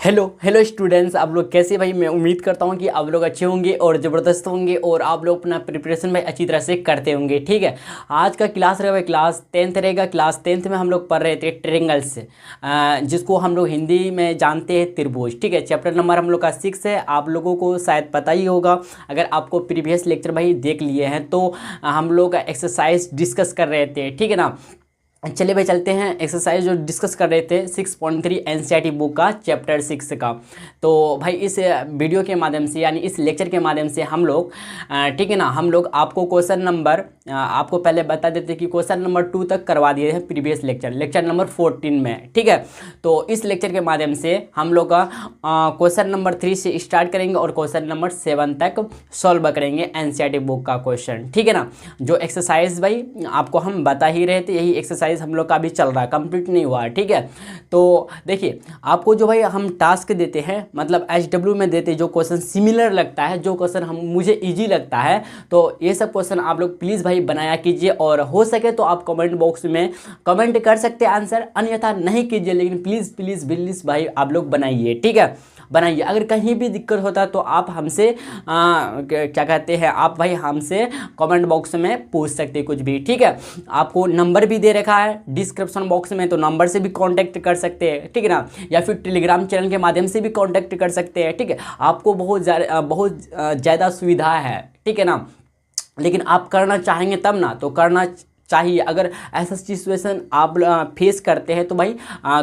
Hello hello students, आप लोग कैसे भाई। मैं उम्मीद करता हूँ कि आप लोग अच्छे होंगे और ज़बरदस्त होंगे और आप लोग अपना प्रिपरेशन भाई अच्छी तरह से करते होंगे। ठीक है, आज का क्लास रहेगा भाई क्लास 10th रहेगा। क्लास 10th में हम लोग पढ़ रहे थे ट्रेंगल्स, जिसको हम लोग हिंदी में जानते हैं त्रिभुज। ठीक है, चैप्टर नंबर हम लोग का 6 है। आप लोगों को शायद पता ही होगा, अगर आपको प्रीवियस लेक्चर भाई देख लिए हैं तो हम लोग एक्सरसाइज डिस्कस कर रहे थे। ठीक है ना, चलिए भाई चलते हैं। एक्सरसाइज जो डिस्कस कर रहे थे 6.3 एनसीईआरटी बुक का चैप्टर 6 का। तो भाई इस वीडियो के माध्यम से यानी इस लेक्चर के माध्यम से हम लोग ठीक है ना, हम लोग आपको क्वेश्चन नंबर आपको पहले बता देते कि क्वेश्चन नंबर 2 तक करवा दिए हैं प्रीवियस लेक्चर नंबर 14 में। ठीक है, तो इस लेक्चर के माध्यम से हम लोग का क्वेश्चन नंबर 3 से स्टार्ट करेंगे और क्वेश्चन नंबर 7 तक सॉल्व करेंगे एनसीईआरटी बुक का क्वेश्चन। ठीक है ना, जो एक्सरसाइज भाई आपको हम बता ही रहे थे, यही एक्सरसाइज हम लोग का भी चल रहा है, कंप्लीट नहीं हुआ है। ठीक है, तो देखिए आपको जो भाई हम टास्क देते हैं, मतलब एचडब्ल्यू में देते जो क्वेश्चन सिमिलर लगता है, जो क्वेश्चन हम मुझे इजी लगता है, तो ये सब क्वेश्चन आप लोग प्लीज़ भाई बनाया कीजिए। और हो सके तो आप कमेंट बॉक्स में कमेंट कर सकते हैं आंसर, अन्यथा नहीं कीजिए, लेकिन प्लीज़ प्लीज़ प्लीज़ भाई आप लोग बनाइए। ठीक है, बनाइए। अगर कहीं भी दिक्कत होता है तो आप हमसे क्या कहते हैं, आप भाई हमसे कमेंट बॉक्स में पूछ सकते हैं कुछ भी। ठीक है, आपको नंबर भी दे रखा है डिस्क्रिप्शन बॉक्स में, तो नंबर से भी कांटेक्ट कर सकते हैं। ठीक है ना, या फिर टेलीग्राम चैनल के माध्यम से भी कांटेक्ट कर सकते हैं। ठीक है, आपको बहुत ज़्यादा सुविधा है। ठीक है ना, लेकिन आप करना चाहेंगे तब ना, तो करना चाहिए। अगर ऐसा सिचुएशन आप फेस करते हैं तो भाई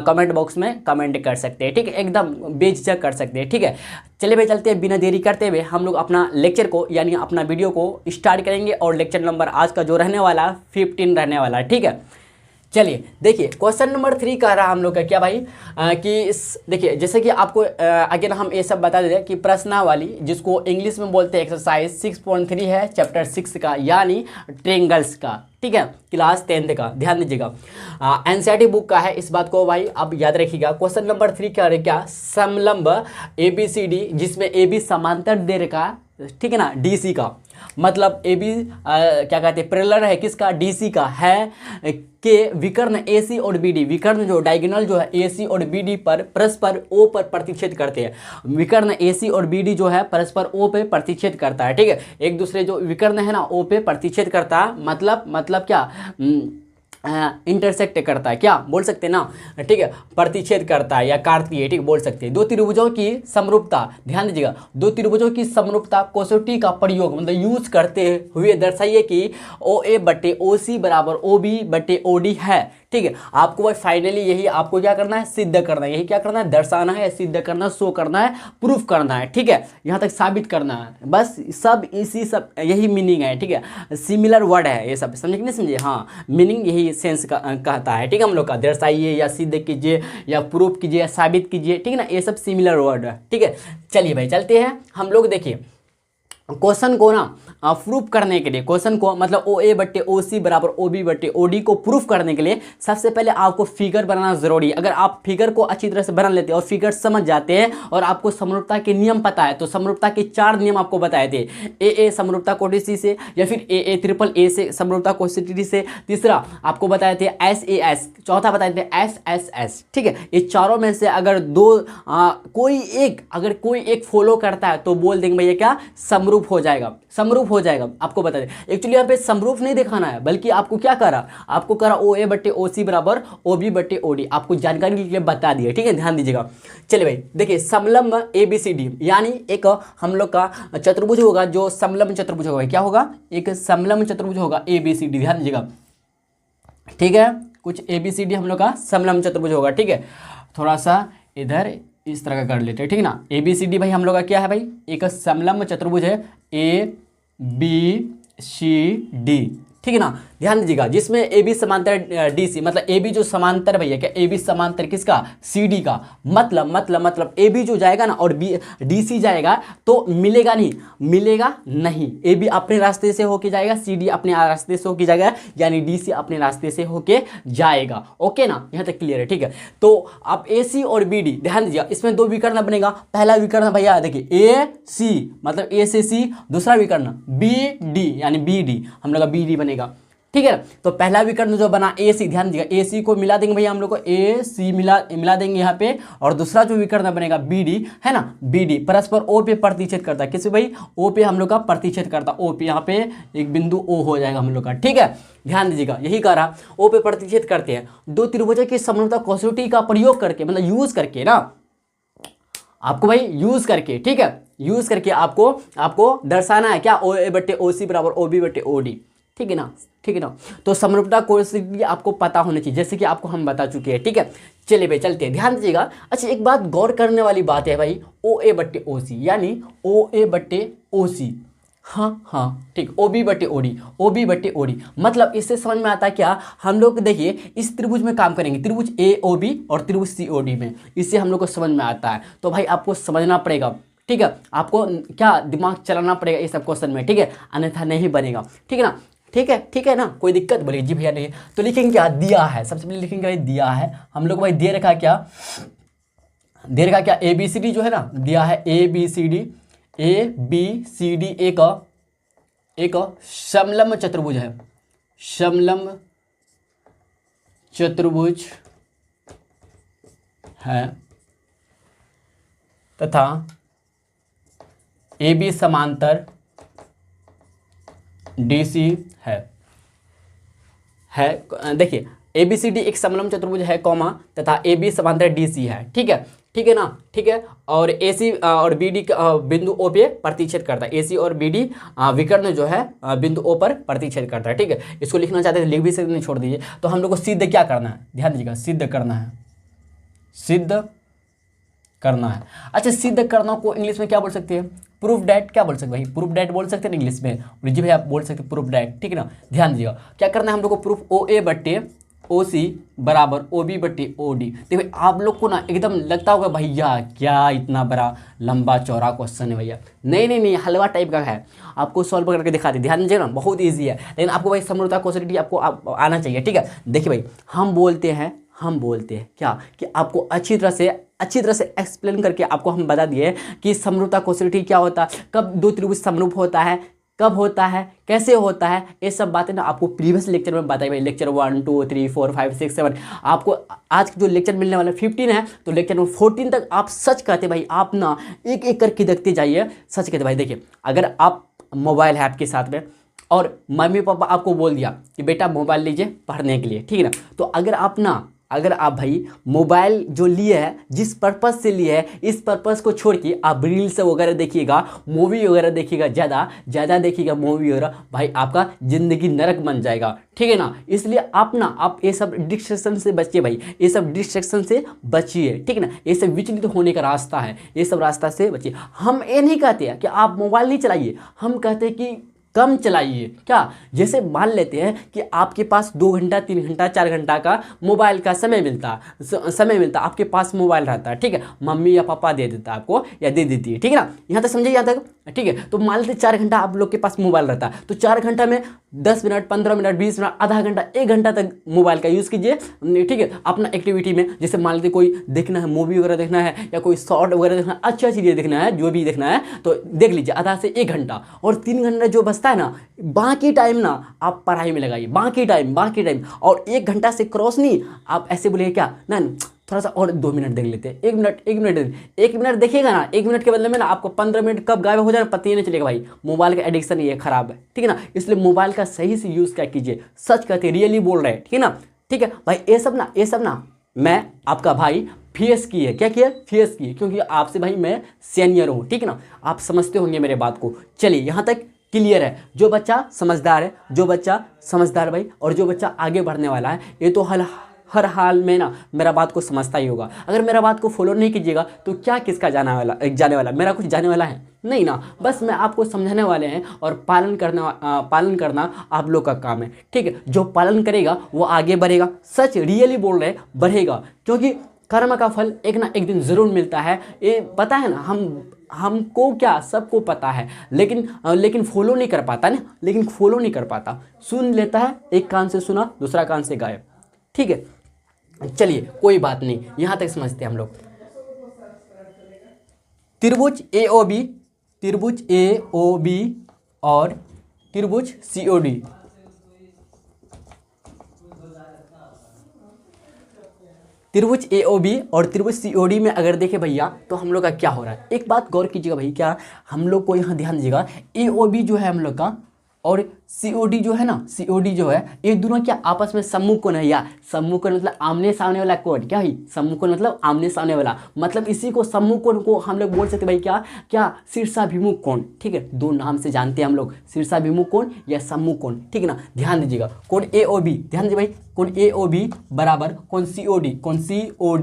कमेंट बॉक्स में कमेंट कर सकते हैं। ठीक है, एकदम बेझिझक कर सकते हैं। ठीक है, चलिए भाई चलते हैं, बिना देरी करते हुए हम लोग अपना लेक्चर को यानी अपना वीडियो को स्टार्ट करेंगे। और लेक्चर नंबर आज का जो रहने वाला 15 रहने वाला है। ठीक है, चलिए देखिए क्वेश्चन नंबर 3 कह रहा हम लोग का क्या भाई कि देखिए जैसे कि आपको अगेन हम ये सब बता देते कि प्रश्नावली, जिसको इंग्लिश में बोलते हैं एक्सरसाइज 6.3 है चैप्टर 6 का, यानी ट्रेंगल्स का। ठीक है, क्लास 10th का, ध्यान दीजिएगा एनसीईआरटी बुक का है, इस बात को भाई आप याद रखिएगा। क्वेश्चन नंबर 3 क्या है, क्या समलंब ABCD, जिसमें AB समांतर दे रखा है। ठीक है ना, DC का मतलब AB क्या कहते हैं, पैरेलल है किसका, DC का है, के विकर्ण AC और BD, विकर्ण जो डायगोनल जो है AC और BD पर परस्पर O पर प्रतिच्छेद करते हैं। विकर्ण AC और BD जो है परस्पर O पे प्रतिच्छेद करता है। ठीक है, एक दूसरे जो विकर्ण है ना O पे प्रतिच्छेद करता है, मतलब क्या इंटरसेक्ट करता है, क्या बोल सकते हैं ना। ठीक है, प्रतिच्छेद करता है या काटती है, ठीक बोल सकते हैं। दो त्रिभुजों की समरूपता, ध्यान दीजिएगा, दो त्रिभुजों की समरूपता कसौटी का प्रयोग मतलब यूज करते हुए दर्शाइए कि OA बटे OC बराबर OB बटे OD है। ठीक है, आपको भाई फाइनली यही आपको क्या करना है, सिद्ध करना है। यही क्या करना है, दर्शाना है, सिद्ध करना, शो करना है, प्रूफ करना है। ठीक है, यहाँ तक साबित करना है, बस सब इसी सब यही मीनिंग है। ठीक है, सिमिलर वर्ड है ये सब, समझे कि नहीं समझे। हाँ, मीनिंग यही सेंस का कहता है। ठीक है, हम लोग का दर्शाइए या सिद्ध कीजिए या प्रूफ कीजिए या साबित कीजिए। ठीक है ना, ये सब सिमिलर वर्ड है। ठीक है, चलिए भाई चलते हैं हम लोग। देखिए क्वेश्चन को ना प्रूफ करने के लिए, क्वेश्चन को मतलब OA बट्टे OC बराबर OB बट्टे OD को प्रूफ करने के लिए सबसे पहले आपको फिगर बनाना जरूरी है। अगर आप फिगर को अच्छी तरह से बना लेते हैं और फिगर समझ जाते हैं और आपको समरूपता के नियम पता है, तो समरूपता के 4 नियम आपको बताए थे। AA समरूपता कोटि C से, या फिर AA ट्रिपल A से समरूपता कोटि D से, तीसरा आपको बताए थे SAS, चौथा बताए थे SSS। ठीक है, ये चारों में से अगर कोई एक फॉलो करता है तो बोल देंगे भैया क्या, समरूप हो जाएगा, समरूप हो जाएगा। आपको बता दें, एक्चुअली यहाँ पे समरूप नहीं दिखाना है, बल्कि आपको क्या करा, आपको करा OA बट्टे OC बराबर OB बट्टे OD, आपको जानकारी के लिए बता दिया। ठीक है, ध्यान दीजिएगा। चलिए भाई देखिए, समलंब ABCD यानी एक हम लोग का चतुर्भुज होगा, जो समलंब चतुर्भुज होगा। क्या होगा, एक समलंब चतुर्भुज होगा ABCD, ध्यान दीजिएगा। ठीक है, कुछ ABCD हम लोग का समलंब चतुर्भुज होगा। ठीक है, थोड़ा सा इधर इस तरह का कर लेते हैं। ठीक ना, ABCD भाई हम लोग का क्या है भाई, एक समलंब चतुर्भुज है ABCD। ठीक है ना, ध्यान दीजिएगा, जिसमें AB समांतर DC, मतलब AB जो समांतर भैया क्या, AB समांतर किसका, CD का। मतलब AB जो जाएगा ना और DC जाएगा तो मिलेगा नहीं। AB अपने रास्ते से होके जाएगा, CD अपने रास्ते से होके जाएगा, यानी DC अपने रास्ते से होके जाएगा। ओके ना, यहाँ तक क्लियर है। ठीक है, तो आप AC और BD ध्यान दीजिएगा, इसमें 2 विकर्ण बनेगा। पहला विकर्ण भैया देखिए AC मतलब A से C, दूसरा विकर्ण BD यानी BD, हम लोग का BD बनेगा। ठीक है ना। तो पहला विकर्ण जो बना ए सी, ध्यान दीजिएगा, ए सी को मिला देंगे भैया हम लोग को, ए सी मिला देंगे यहाँ पे। और दूसरा जो विकर्ण बनेगा बी डी, है ना, बी डी परस्पर ओ पे प्रतिच्छेद करता है। किसी भाई ओ पे हम लोग का प्रतिच्छेद करता है, ओ पे, यहाँ पे एक बिंदु ओ हो जाएगा हम लोग का, ठीक है। ध्यान दीजिएगा, यही कह रहा, ओ पे प्रतिच्छेद करते हैं। दो त्रिभुजों की समरूपता कौशोटी का प्रयोग करके, मतलब यूज करके ना, आपको भाई यूज करके, ठीक है, यूज करके आपको दर्शाना है क्या, ओ ए बट्टे ओ सी बराबर ओ बी बट्टे ओ डी, ठीक है ना, ठीक है ना। तो समरूपता कोशिश आपको पता होनी चाहिए, जैसे कि आपको हम बता चुके हैं, ठीक है। चलिए भाई चलते हैं, ध्यान दीजिएगा। अच्छा एक बात गौर करने वाली बात है भाई, ओ ए बट्टे ओ सी, यानी ओ ए बट्टे ओ सी, हाँ ठीक, ओ बी बट्टे ओ डी, ओ बी बट्टे ओ डी, मतलब इससे समझ में आता है क्या, हम लोग देखिए इस त्रिभुज में काम करेंगे, त्रिभुज ए ओ बी और त्रिभुज सी ओ डी में, इससे हम लोग को समझ में आता है। तो भाई आपको समझना पड़ेगा, ठीक है, आपको क्या दिमाग चलाना पड़ेगा इस सब क्वेश्चन में, ठीक है, अन्यथा नहीं बनेगा, ठीक है ना, ठीक है ना। कोई दिक्कत बोलिए जी भैया नहीं, तो लिखेंगे क्या, दिया है, सबसे पहले लिखेंगे भाई दिया है हम लोग को, भाई दे रखा क्या, दे रखा क्या, ए बी सी डी जो है ना, दिया है A B C D, A B C D एक समलंब चतुर्भुज है, समलंब चतुर्भुज है, तथा ए बी समांतर डी सी है। देखिए ए बी सी डी एक समलंब चतुर्भुज है, कॉमा, तथा ए बी समांतर डी सी है, ठीक है ना, ठीक है। और ए सी और बी डी बिंदु ओ पे प्रतिच्छेद करता है, ए सी और बी डी विकर्ण जो है बिंदु ओ पर प्रतिच्छेद करता है, ठीक है। इसको लिखना चाहते हैं लिख भी सकते, नहीं छोड़ दीजिए। तो हम लोग को सिद्ध क्या करना है, ध्यान दीजिएगा, सिद्ध करना है, सिद्ध करना है। अच्छा सिद्ध करना को इंग्लिश में क्या बोल सकते हैं, प्रूफ डैट, क्या बोल सकते हैं भाई, प्रूफ डैट बोल सकते हैं इंग्लिश में, जी भाई आप बोल सकते हैं प्रूफ डैट, ठीक है ना। ध्यान दीजिएगा क्या करना है हम लोग को, प्रूफ ओ ए बट्टे ओ सी बराबर ओ बी बट्टे ओ डी। देखिए आप लोग को ना एकदम लगता होगा भैया क्या इतना बड़ा लंबा चौड़ा क्वेश्चन है भैया, नहीं हलवा टाइप का है, आपको सॉल्व करके दिखा दे, ध्यान दीजिएगा ना, बहुत ईजी है, लेकिन आपको भाई समरूपता कौशोटी आपको आना चाहिए, ठीक है। देखिए भाई हम बोलते हैं क्या कि आपको अच्छी तरह से एक्सप्लेन करके आपको हम बता दिए कि समरूपता कौशोटी क्या होता है, कब दो त्रिभुज समरूप होता है, कब होता है, कैसे होता है, ये सब बातें ना आपको प्रीवियस लेक्चर में बताई भाई, लेक्चर 1 2 3 4 5 6 7, आपको आज जो लेक्चर मिलने वाला 15 है, तो लेक्चर नंबर 14 तक आप सच कहते भाई, आप ना एक एक करके देखते जाइए, सच कहते भाई। देखिए अगर आप मोबाइल है आपके साथ में और मम्मी पापा आपको बोल दिया कि बेटा मोबाइल लीजिए पढ़ने के लिए, ठीक है ना, तो अगर आप भाई मोबाइल जो लिए है, जिस पर्पज़ से लिए है, इस पर्पज़ को छोड़ के आप रील्स वगैरह देखिएगा, मूवी वगैरह देखिएगा, ज़्यादा देखिएगा मूवी वगैरह, भाई आपका ज़िंदगी नरक बन जाएगा, ठीक है ना। इसलिए आप ये सब डिस्ट्रैक्शन से बचिए भाई, ये सब डिस्ट्रैक्शन से बचिए, ठीक है ना, ये सब विचलित होने का रास्ता है, ये सब रास्ता से बचिए। हम ये नहीं कहते हैं कि आप मोबाइल नहीं चलाइए, हम कहते हैं कि कम चलाइए, क्या, जैसे मान लेते हैं कि आपके पास 2 घंटा 3 घंटा 4 घंटा का मोबाइल का समय मिलता आपके पास मोबाइल रहता है, ठीक है, मम्मी या पापा दे देता है आपको या दे देती है, ठीक है ना, यहाँ तक समझिए, यहाँ तक ठीक है। तो मान लेते 4 घंटा आप लोग के पास मोबाइल रहता है, तो 4 घंटा में 10 मिनट 15 मिनट 20 मिनट आधा घंटा 1 घंटा तक मोबाइल का यूज़ कीजिए, ठीक है, अपना एक्टिविटी में। जैसे मान लेते कोई देखना है, मूवी वगैरह देखना है या कोई शॉर्ट वगैरह देखना है, अच्छी चीज़ें देखना है, जो भी देखना है तो देख लीजिए, आधा से 1 घंटा, और 3 घंटा जो बचता है ना, बाकी टाइम ना आप पढ़ाई में लगाइए, बाकी टाइम। और 1 घंटा से क्रॉस नहीं, आप ऐसे बोलिए क्या ना, थोड़ा सा और 2 मिनट देख लेते हैं, 1 मिनट देखिएगा ना, 1 मिनट के बदले में ना आपको 15 मिनट कब गायब हो जाए पता ही नहीं चलेगा भाई। मोबाइल का एडिक्शन ये खराब है, ठीक है ना, इसलिए मोबाइल का सही से यूज़ क्या कीजिए, सच कहते रियली बोल रहे हैं, ठीक है ना, ठीक है भाई। ये सब ना मैं आपका भाई फेस की है, क्या किया, फेस की है, क्योंकि आपसे भाई मैं सीनियर हूँ, ठीक है ना, आप समझते होंगे मेरे बात को। चलिए यहाँ तक क्लियर है, जो बच्चा समझदार भाई, और जो बच्चा आगे बढ़ने वाला है, ये तो हर हाल में ना मेरा बात को समझता ही होगा। अगर मेरा बात को फॉलो नहीं कीजिएगा तो क्या किसका जाने वाला, मेरा कुछ जाने वाला है नहीं ना, बस मैं आपको समझाने वाले हैं, और पालन करना आप लोग का काम है, ठीक है। जो पालन करेगा वो आगे बढ़ेगा, सच रियली बोल रहे बढ़ेगा, क्योंकि कर्म का फल एक ना एक दिन ज़रूर मिलता है, ये पता है ना, हमको क्या सबको पता है, लेकिन फॉलो नहीं कर पाता, सुन लेता है, एक कान से सुना दूसरा कान से गायब, ठीक है। चलिए कोई बात नहीं, यहाँ तक समझते हैं हम लोग। त्रिभुज ए ओ बी और त्रिभुज सी ओ डी, त्रिभुज ए ओ बी और त्रिभुज सी ओ डी में अगर देखें भैया तो हम लोग का क्या हो रहा है, एक बात गौर कीजिएगा भाई, क्या हम लोग को यहाँ ध्यान दीजिएगा, ए ओ बी जो है हम लोग का और सी ओ डी जो है ना, सी ओ डी जो है, ये दोनों क्या आपस में सम्मुख कोण है, या सम्मुख कोण मतलब आमने सामने वाला कोण, क्या भाई सम्मुख कोण मतलब आमने सामने वाला, मतलब इसी को सम्मुख कोण को हम लोग बोल सकते हैं भाई क्या क्या शीर्षाभिमुख कोण, ठीक है, दो नाम से जानते हैं हम लोग, शीर्षाभिमुख कोण या सम्मुख कोण, ठीक है ना। ध्यान दीजिएगा कोण ए ओ बी, ध्यान दीजिए भाई कोण ए ओ बी बराबर कोण सी ओ डी, कोण सी ओ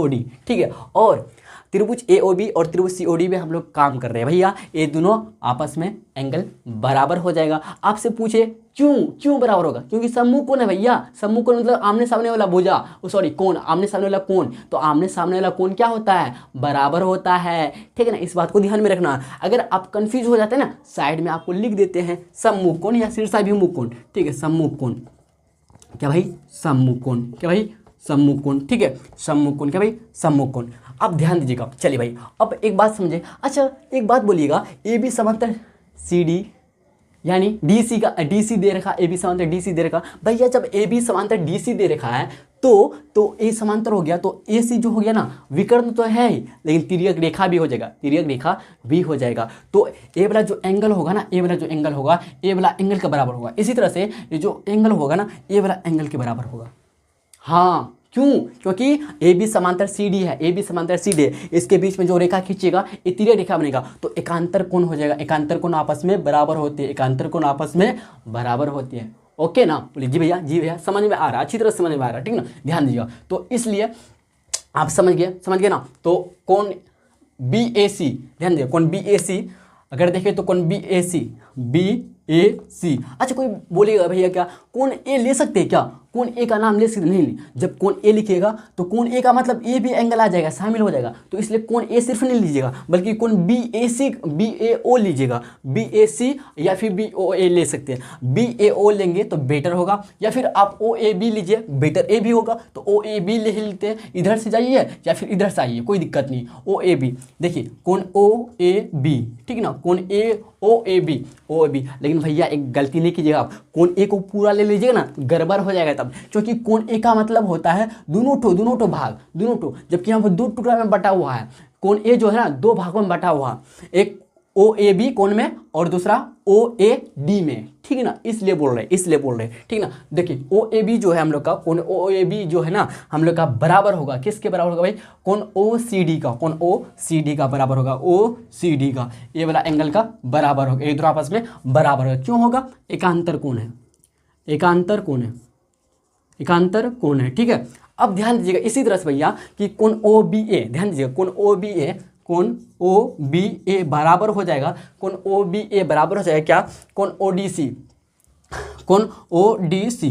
डी, ठीक है। और त्रिभुज ए ओ बी और त्रिभुज सी ओ डी में हम लोग काम कर रहे हैं भैया, ये दोनों आपस में एंगल बराबर हो जाएगा। आपसे पूछे क्यों बराबर होगा, क्योंकि सम्मुख कोण है भैया, सम्मुख कोण मतलब आमने सामने वाला भुजा, सॉरी कोण, आमने सामने वाला कोण, तो आमने सामने वाला कोण क्या होता है, बराबर होता है, ठीक है ना। इस बात को ध्यान में रखना, अगर आप कंफ्यूज हो जाते हैं ना, साइड में आपको लिख देते हैं सम्मुख कोण या शीर्षाभिमुख कोण, ठीक है, सम्मुख कोण, क्या भाई सम्मुख कोण, क्या भाई सम्मुख कोण, ठीक है, सम्मुख कोण, क्या भाई सम्मुख कोण। अब ध्यान दीजिएगा, चलिए भाई अब एक बात समझे, अच्छा एक बात बोलिएगा, ए बी समांतर सी डी यानी डी सी दे रखा, ए बी समांतर डी सी दे रखा, भैया जब ए बी समांतर डी सी दे रखा है तो ए समांतर हो गया, तो ए सी जो हो गया ना विकर्ण तो है ही, लेकिन तिर्यक रेखा भी हो जाएगा, तिर्यक रेखा भी हो जाएगा, तो ए वाला जो एंगल होगा ना, ए वाला जो एंगल होगा, ए वाला एंगल के बराबर होगा। इसी तरह से ये जो एंगल होगा ना, ए वाला एंगल के बराबर होगा। हाँ क्यों, क्योंकि ए बी समांतर सी डी है, ए बी समांतर सी डी है, इसके बीच में जो रेखा खींचेगा ये तिर्यक रेखा बनेगा, तो एकांतर कोण हो जाएगा, एकांतर कोण आपस में बराबर होते हैं, एकांतर कोण आपस में बराबर होते हैं, ओके ना। बोलिए जी भैया समझ में आ रहा, अच्छी तरह समझ में आ रहा, ठीक ना, ध्यान दीजिएगा। तो इसलिए आप समझ गए ना, तो कोण बी ए सी, ध्यान दीजिए कोण बी ए सी, अगर देखें तो कोण बी ए सी, अच्छा कोई बोलेगा भैया क्या कोण ए ले सकते हैं क्या, कोण ए का नाम ले सकते नहीं, जब कोण ए लिखिएगा तो कोण ए का मतलब ए भी एंगल आ जाएगा, शामिल हो जाएगा, तो इसलिए कोण ए सिर्फ नहीं लीजिएगा बल्कि कोण बी ए ओ लीजिएगा, बी ए सी या फिर बी ओ ए ले सकते हैं, बी ए ओ लेंगे तो बेटर होगा, या फिर आप ओ ए बी लीजिए, बेटर ए भी होगा, तो ओ ए बी ले लेते हैं, इधर से जाइए या फिर इधर से आइए, कोई दिक्कत नहीं, ओ ए बी, देखिए कोण ओ ए बी, ठीक ना, कोण ए ओ ए बी, लेकिन भैया एक गलती नहीं कीजिएगा आप, कोण ए को पूरा ले लीजिएगा ना गड़बड़ हो जाएगा तब, क्योंकि कोण ए का मतलब होता है दोनों टो भाग, जबकि यहाँ पर दो टुकड़ा में बटा हुआ है, कोण ए जो है ना दो भागों में बटा हुआ, एक ओ ए बी कोण में और दूसरा ओ ए डी में, ठीक है ना, इसलिए बोल रहे, ठीक ना। देखिए ओ ए बी जो है हम लोग का, कोण ओ ए बी जो है ना हम लोग का बराबर होगा, किसके बराबर होगा भाई, कोण ओ सी डी का, कोण ओ सी डी का बराबर होगा, ओ सी डी का, ये वाला एंगल का बराबर होगा, ये दोनों आपस में बराबर होगा, क्यों होगा, एकांतर कोण है, ठीक है। अब ध्यान दीजिएगा इसी तरह से भैया कि कोण ओ बी ए, ध्यान दीजिएगा कोण ओ बी ए बराबर हो जाएगा, कोण ओ बी ए बराबर हो जाएगा क्या, कोण ओ डी सी, कोण ओ डी सी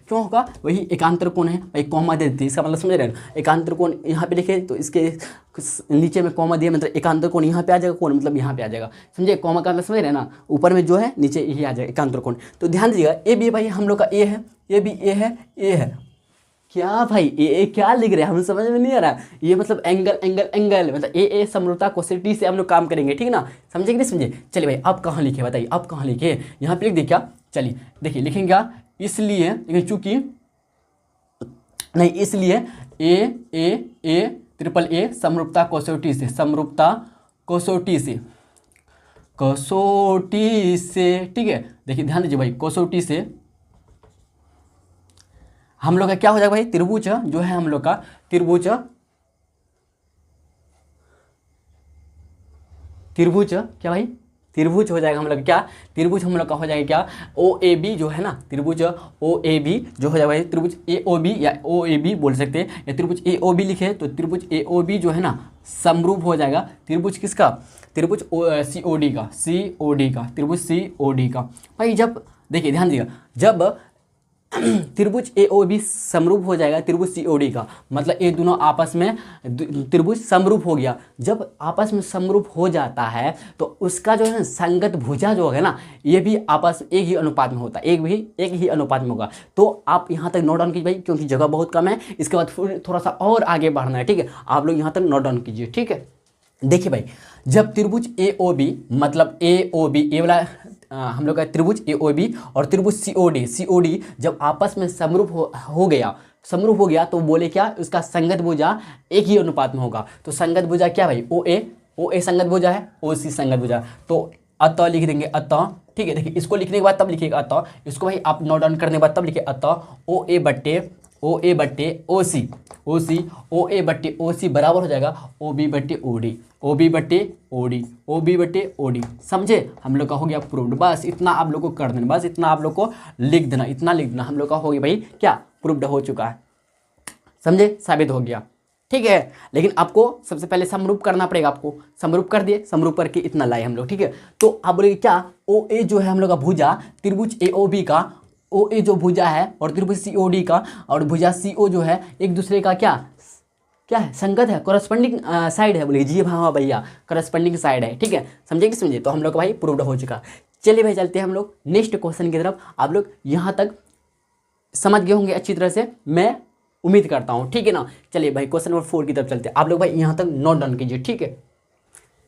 क्यों होगा, वही एकांतर कोण है भाई, कॉमा दे देती है, इसका मतलब समझ रहे हैं ना, एकांतर कोण यहाँ पे लिखे तो इसके नीचे में कॉमा दिया मतलब एकांतर कोण यहाँ पे आ जाएगा, कोण मतलब यहाँ पे आ जाएगा, समझे, कॉमा का मतलब समझ रहे हैं ना, ऊपर में जो है नीचे यही आ जाएगा एकांतर कोण। तो ध्यान दीजिएगा ए बी भाई हम लोग का ए है, ये भी ए है, क्या भाई ए क्या लिख रहे हैं, हमें समझ में नहीं आ रहा, ये मतलब एंगल मतलब ए समरूपता कोसेटी से हम लोग काम करेंगे, ठीक ना, समझे कि नहीं समझे। चलिए भाई अब कहाँ लिखे बताइए, अब कहाँ लिखे, यहाँ पे लिख दे क्या, चलिए देखिए लिखेंगे क्या, इसलिए लेकिन चूंकि नहीं, इसलिए ए ट्रिपल ए समरूपता कसौटी से, ठीक है, देखिए ध्यान दीजिए भाई, कसौटी से हम लोग का क्या हो जाएगा भाई, त्रिभुज जो है हम लोग का त्रिभुज क्या भाई, त्रिभुज हो जाएगा हम लोग क्या, त्रिभुज हम लोग का हो जाएगा क्या, ओ ए बी जो है ना, त्रिभुज ओ ए बी जो हो जाएगा त्रिभुज ए ओ बी या ओ ए बी बोल सकते हैं, या त्रिभुज ए ओ बी लिखे तो त्रिभुज ए ओ बी जो है ना समरूप हो जाएगा त्रिभुज किसका, त्रिभुज सी ओ डी का, त्रिभुज सी ओ डी का। भाई जब देखिए ध्यान दीजिएगा, जब त्रिभुज ए ओ बी समरूप हो जाएगा त्रिभुज सी ओ डी का, मतलब ये दोनों आपस में त्रिभुज समरूप हो गया, जब आपस में समरूप हो जाता है तो उसका जो है ना संगत भुजा जो है ना ये भी आपस एक ही अनुपात में होता है, एक ही अनुपात में होगा। तो आप यहाँ तक नोट डाउन कीजिए भाई, क्योंकि जगह बहुत कम है, इसके बाद फिर थोड़ा सा और आगे बढ़ना है, ठीक है, आप लोग यहाँ तक नोट डाउन कीजिए, ठीक है। देखिए भाई जब त्रिभुज ए ओ बी मतलब ए ओ बी, ए वाला हम लोग का त्रिभुज AOB और त्रिभुज COD जब आपस में समरूप हो गया तो बोले क्या, उसका संगत भुजा एक ही अनुपात में होगा। तो संगत भुजा क्या भाई, OA संगत भुजा है, OC संगत भुजा। तो अतः लिख देंगे अतः, ठीक है। देखिए इसको लिखने के बाद तब लिखिएगा अतः, इसको भाई आप नोट डाउन करने के बाद तब लिखिए अतः OA बट्टे OC बराबर हो जाएगा OB बट्टे OD। समझे, हम लोग का हो गया प्रूव्ड। बस इतना आप लोग को कर देना, बस इतना आप लोग को लिख देना, इतना लिख देना, हम लोग का हो गया भाई क्या, प्रूव्ड हो चुका है। समझे, साबित हो गया, ठीक है। लेकिन आपको सबसे पहले समरूप करना पड़ेगा, आपको समरूप कर दिए, समरूप करके इतना लाए हम लोग, ठीक है। तो अब बोले क्या, OA जो है हम लोग का भुजा त्रिभुज AOB का, OA जो भुजा है और त्रिभुज COD का और भुजा CO जो है एक दूसरे का क्या है, संगत है, कॉरस्पॉन्डिंग साइड है। बोले जी हाँ भैया, कॉरस्पॉन्डिंग साइड है, ठीक है। समझे कि समझे, तो हम लोग का भाई प्रूव्ड हो चुका। चलिए भाई चलते हैं हम लोग नेक्स्ट क्वेश्चन की तरफ। आप लोग यहाँ तक समझ गए होंगे अच्छी तरह से, मैं उम्मीद करता हूँ, ठीक है ना। चलिए भाई क्वेश्चन नंबर 4 की तरफ चलते हैं। आप लोग भाई यहाँ तक नोट डाउन कीजिए, ठीक है।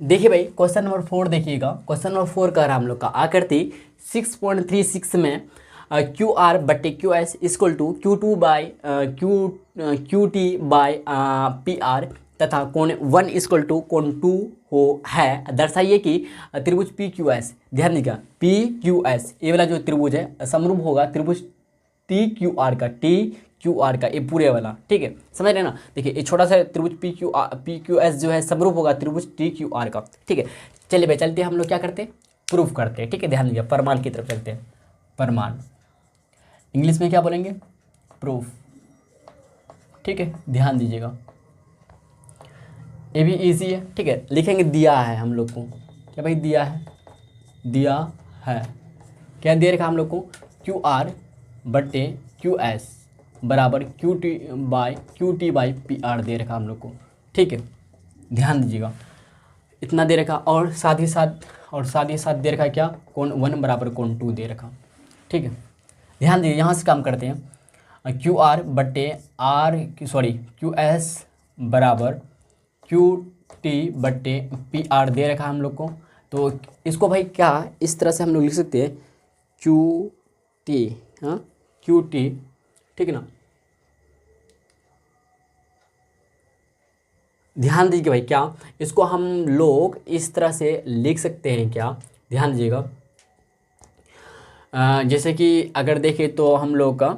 देखिए भाई क्वेश्चन नंबर 4 देखिएगा। क्वेश्चन नंबर 4 कह रहा है हम लोग का आकृति 6.36 में QR बट्टे QS equal to Q2 by QT by PR तथा कोण 1 इक्वल टू कोण 2 हो है। दर्शाइए कि त्रिभुज PQS, ध्यान दीजिएगा PQS ये वाला जो त्रिभुज है समरूप होगा त्रिभुज TQR का ये पूरे वाला, ठीक है, समझ रहे ना। देखिए ये छोटा सा त्रिभुज PQS जो है समरूप होगा त्रिभुज TQR का, ठीक है। चलिए भाई चलते हैं, हम लोग क्या करते हैं, प्रूफ करते हैं, ठीक है। ध्यान दीजिए, प्रमाण की तरफ चलते हैं। प्रमाण इंग्लिश में क्या बोलेंगे, प्रूफ, ठीक है। ध्यान दीजिएगा, ये भी इजी है, ठीक है। लिखेंगे दिया है हम लोग को, क्या भाई दिया है, क्या दे रखा हम लोग को, QR बट्टे QS बराबर QT बाई PR दे रखा हम लोग को, ठीक है। ध्यान दीजिएगा, इतना दे रखा और साथ ही साथ दे रखा क्या, कोण 1 बराबर कोण 2 दे रखा, ठीक है। ध्यान दीजिए, यहाँ से काम करते हैं। QR बट्टे QS बराबर QT बट्टे PR दे रखा हम लोग को। तो इसको भाई क्या इस तरह से हम लोग लिख सकते हैं QT, ठीक है ना। ध्यान दीजिए भाई, क्या इसको हम लोग इस तरह से लिख सकते हैं क्या, ध्यान दीजिएगा। जैसे कि अगर देखें तो हम लोग का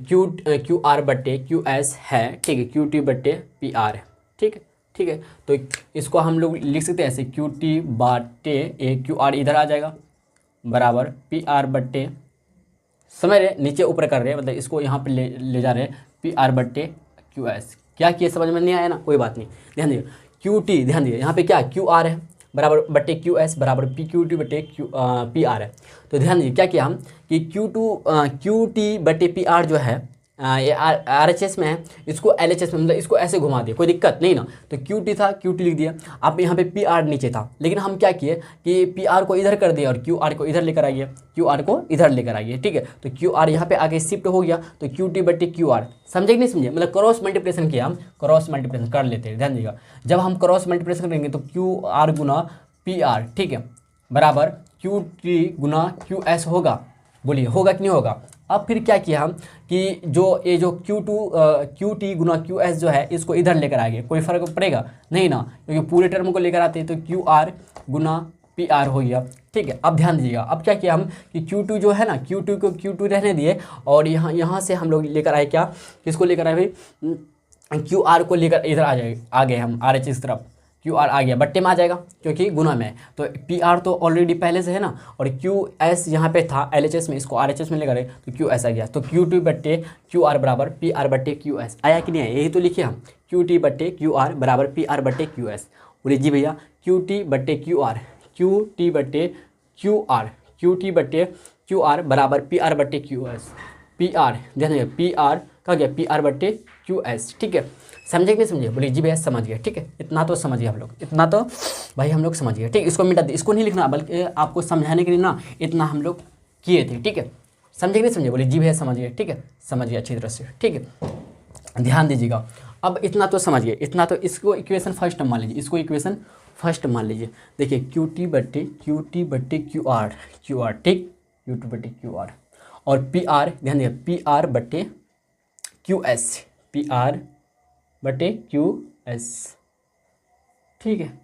QR बट्टे QS है, ठीक है, QT बट्टे PR है, ठीक है। तो इसको हम लोग लिख सकते हैं ऐसे QT बट्टे QR इधर आ जाएगा बराबर PR बट्टे, समझ रहे, नीचे ऊपर कर रहे हैं, मतलब इसको यहाँ पे ले जा रहे हैं PR बट्टे QS। क्या किए समझ में नहीं आया ना, कोई बात नहीं। ध्यान दीजिए QT, ध्यान दीजिए यहाँ पे क्या QR है बराबर बट्टे QS बराबर PQT बट्टे PR है। तो ध्यान दीजिए क्या किया हम कि QT बट्टे PR जो है ये RHS में है, इसको LHS में, मतलब इसको ऐसे घुमा दिया, कोई दिक्कत नहीं ना। तो QT था, QT लिख दिया। अब यहाँ पे PR नीचे था, लेकिन हम क्या किए कि PR को इधर कर दिया और QR को इधर लेकर आइए, ठीक है। तो QR यहाँ पे आगे शिफ्ट हो गया, तो QT बट्टे QR, समझे कि नहीं समझे, मतलब क्रॉस मल्टीप्लिकेशन किया, हम क्रॉस मल्टीप्लिकेशन कर लेते हैं। ध्यान दीजिएगा, जब हम क्रॉस मल्टीप्लिकेशन करेंगे तो QR गुना PR, ठीक है, बराबर QT गुना QS होगा। बोलिए होगा कि नहीं होगा। अब फिर क्या किया हम कि ये जो QT गुना QS जो है इसको इधर लेकर आएंगे, कोई फर्क पड़ेगा नहीं ना, क्योंकि पूरे टर्म को लेकर आते हैं। तो QR गुना PR हो गया, ठीक है। अब ध्यान दीजिएगा, अब क्या किया हम कि Q2 जो है ना, Q2 को Q2 रहने दिए और यहाँ से हम लोग लेकर आए क्या, किसको लेकर आए भाई, QR को लेकर इधर आ गए हम RHS तरफ। QR आ गया, बट्टे में आ जाएगा क्योंकि गुना में है। तो PR तो ऑलरेडी पहले से है ना, और QS यहाँ पे था LHS में, इसको RHS में लेकर तो QS आ गया। तो QT बट्टे QR बराबर PR बट्टे QS आया कि नहीं आया, यही तो लिखे हम, QT बट्टे QR बराबर PR बट्टे QS। बोलिए जी भैया, QT बट्टे QT बट्टे QR बराबर PR बट्टे QS। PR ध्यान दीजिए, PR का गया PR बट्टे QS, ठीक है। समझे कि नहीं समझे, बोलिए जी भैया समझ गया, ठीक है। इतना तो समझ गए हम लोग, इतना तो भाई हम लोग समझ गए, ठीक। इसको मिटा दे, इसको नहीं लिखना, बल्कि आपको समझाने के लिए ना इतना हम लोग किए थे, ठीक है। समझे कि नहीं समझे, बोलिए जी भैया समझ गए, ठीक है, समझ गए अच्छी तरह से, ठीक है। ध्यान दीजिएगा, अब इतना तो समझ गए, इतना तो इसको इक्वेशन फर्स्ट मान लीजिए, इसको इक्वेशन फर्स्ट मान लीजिए। देखिए क्यू टी बट्टे क्यू आर ठीक, क्यू टी बट्टे क्यू आर, और पी आर ध्यान दिए पी आर बट्टे क्यू एस, पी आर बटे क्यू एस। ठीक है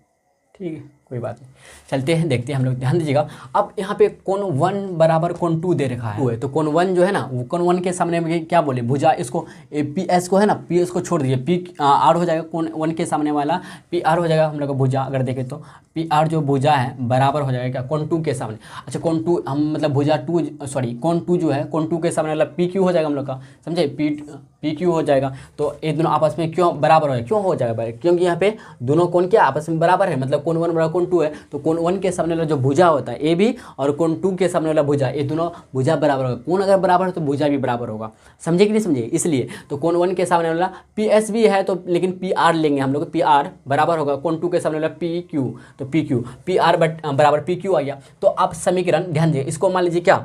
कोई बात नहीं, चलते हैं देखते हैं हम लोग। ध्यान दीजिएगा, अब यहाँ पे कोण 1 बराबर कोण 2 दे रखा है, तो कोण 1 जो है ना, वो कोण 1 के सामने में क्या बोले, भुजा, इसको पी एस को है ना, पी एस को छोड़ दीजिए, पी आर हो जाएगा, कोण 1 के सामने वाला पी आर हो जाएगा हम लोग का भुजा। अगर देखें तो पी आर जो भुजा है बराबर हो जाएगा क्या, कोण 2 के सामने। अच्छा कोण 2 हम मतलब भुजा 2 सॉरी कोण 2 जो है, कोण 2 के सामने वाला पी क्यू हो जाएगा हम लोग का, समझे, पी क्यू हो जाएगा। तो ये दोनों आपस में क्यों बराबर हो जाएगा, क्यों हो जाएगा, क्योंकि यहाँ पे दोनों कोण क्या आपस में बराबर है, मतलब कोण 1 बराबर कोण 2 है, तो कोण 1 के सामने वाला जो भुजा होता है ए भी, और कोण 2 के सामने वाला भुजा, ये दोनों भुजा बराबर होगा। कोण अगर बराबर है तो भुजा भी बराबर होगा, समझे कि नहीं समझे। इसलिए तो कोण 1 के सामने वाला पी एस भी है, तो लेकिन पी आर लेंगे हम लोग, पी आर बराबर होगा कोण 2 के सामने वाला पी क्यू, तो पी क्यू पी आर बराबर पी क्यू आ गया। तो आप समीकरण ध्यान दीजिए, इसको मान लीजिए क्या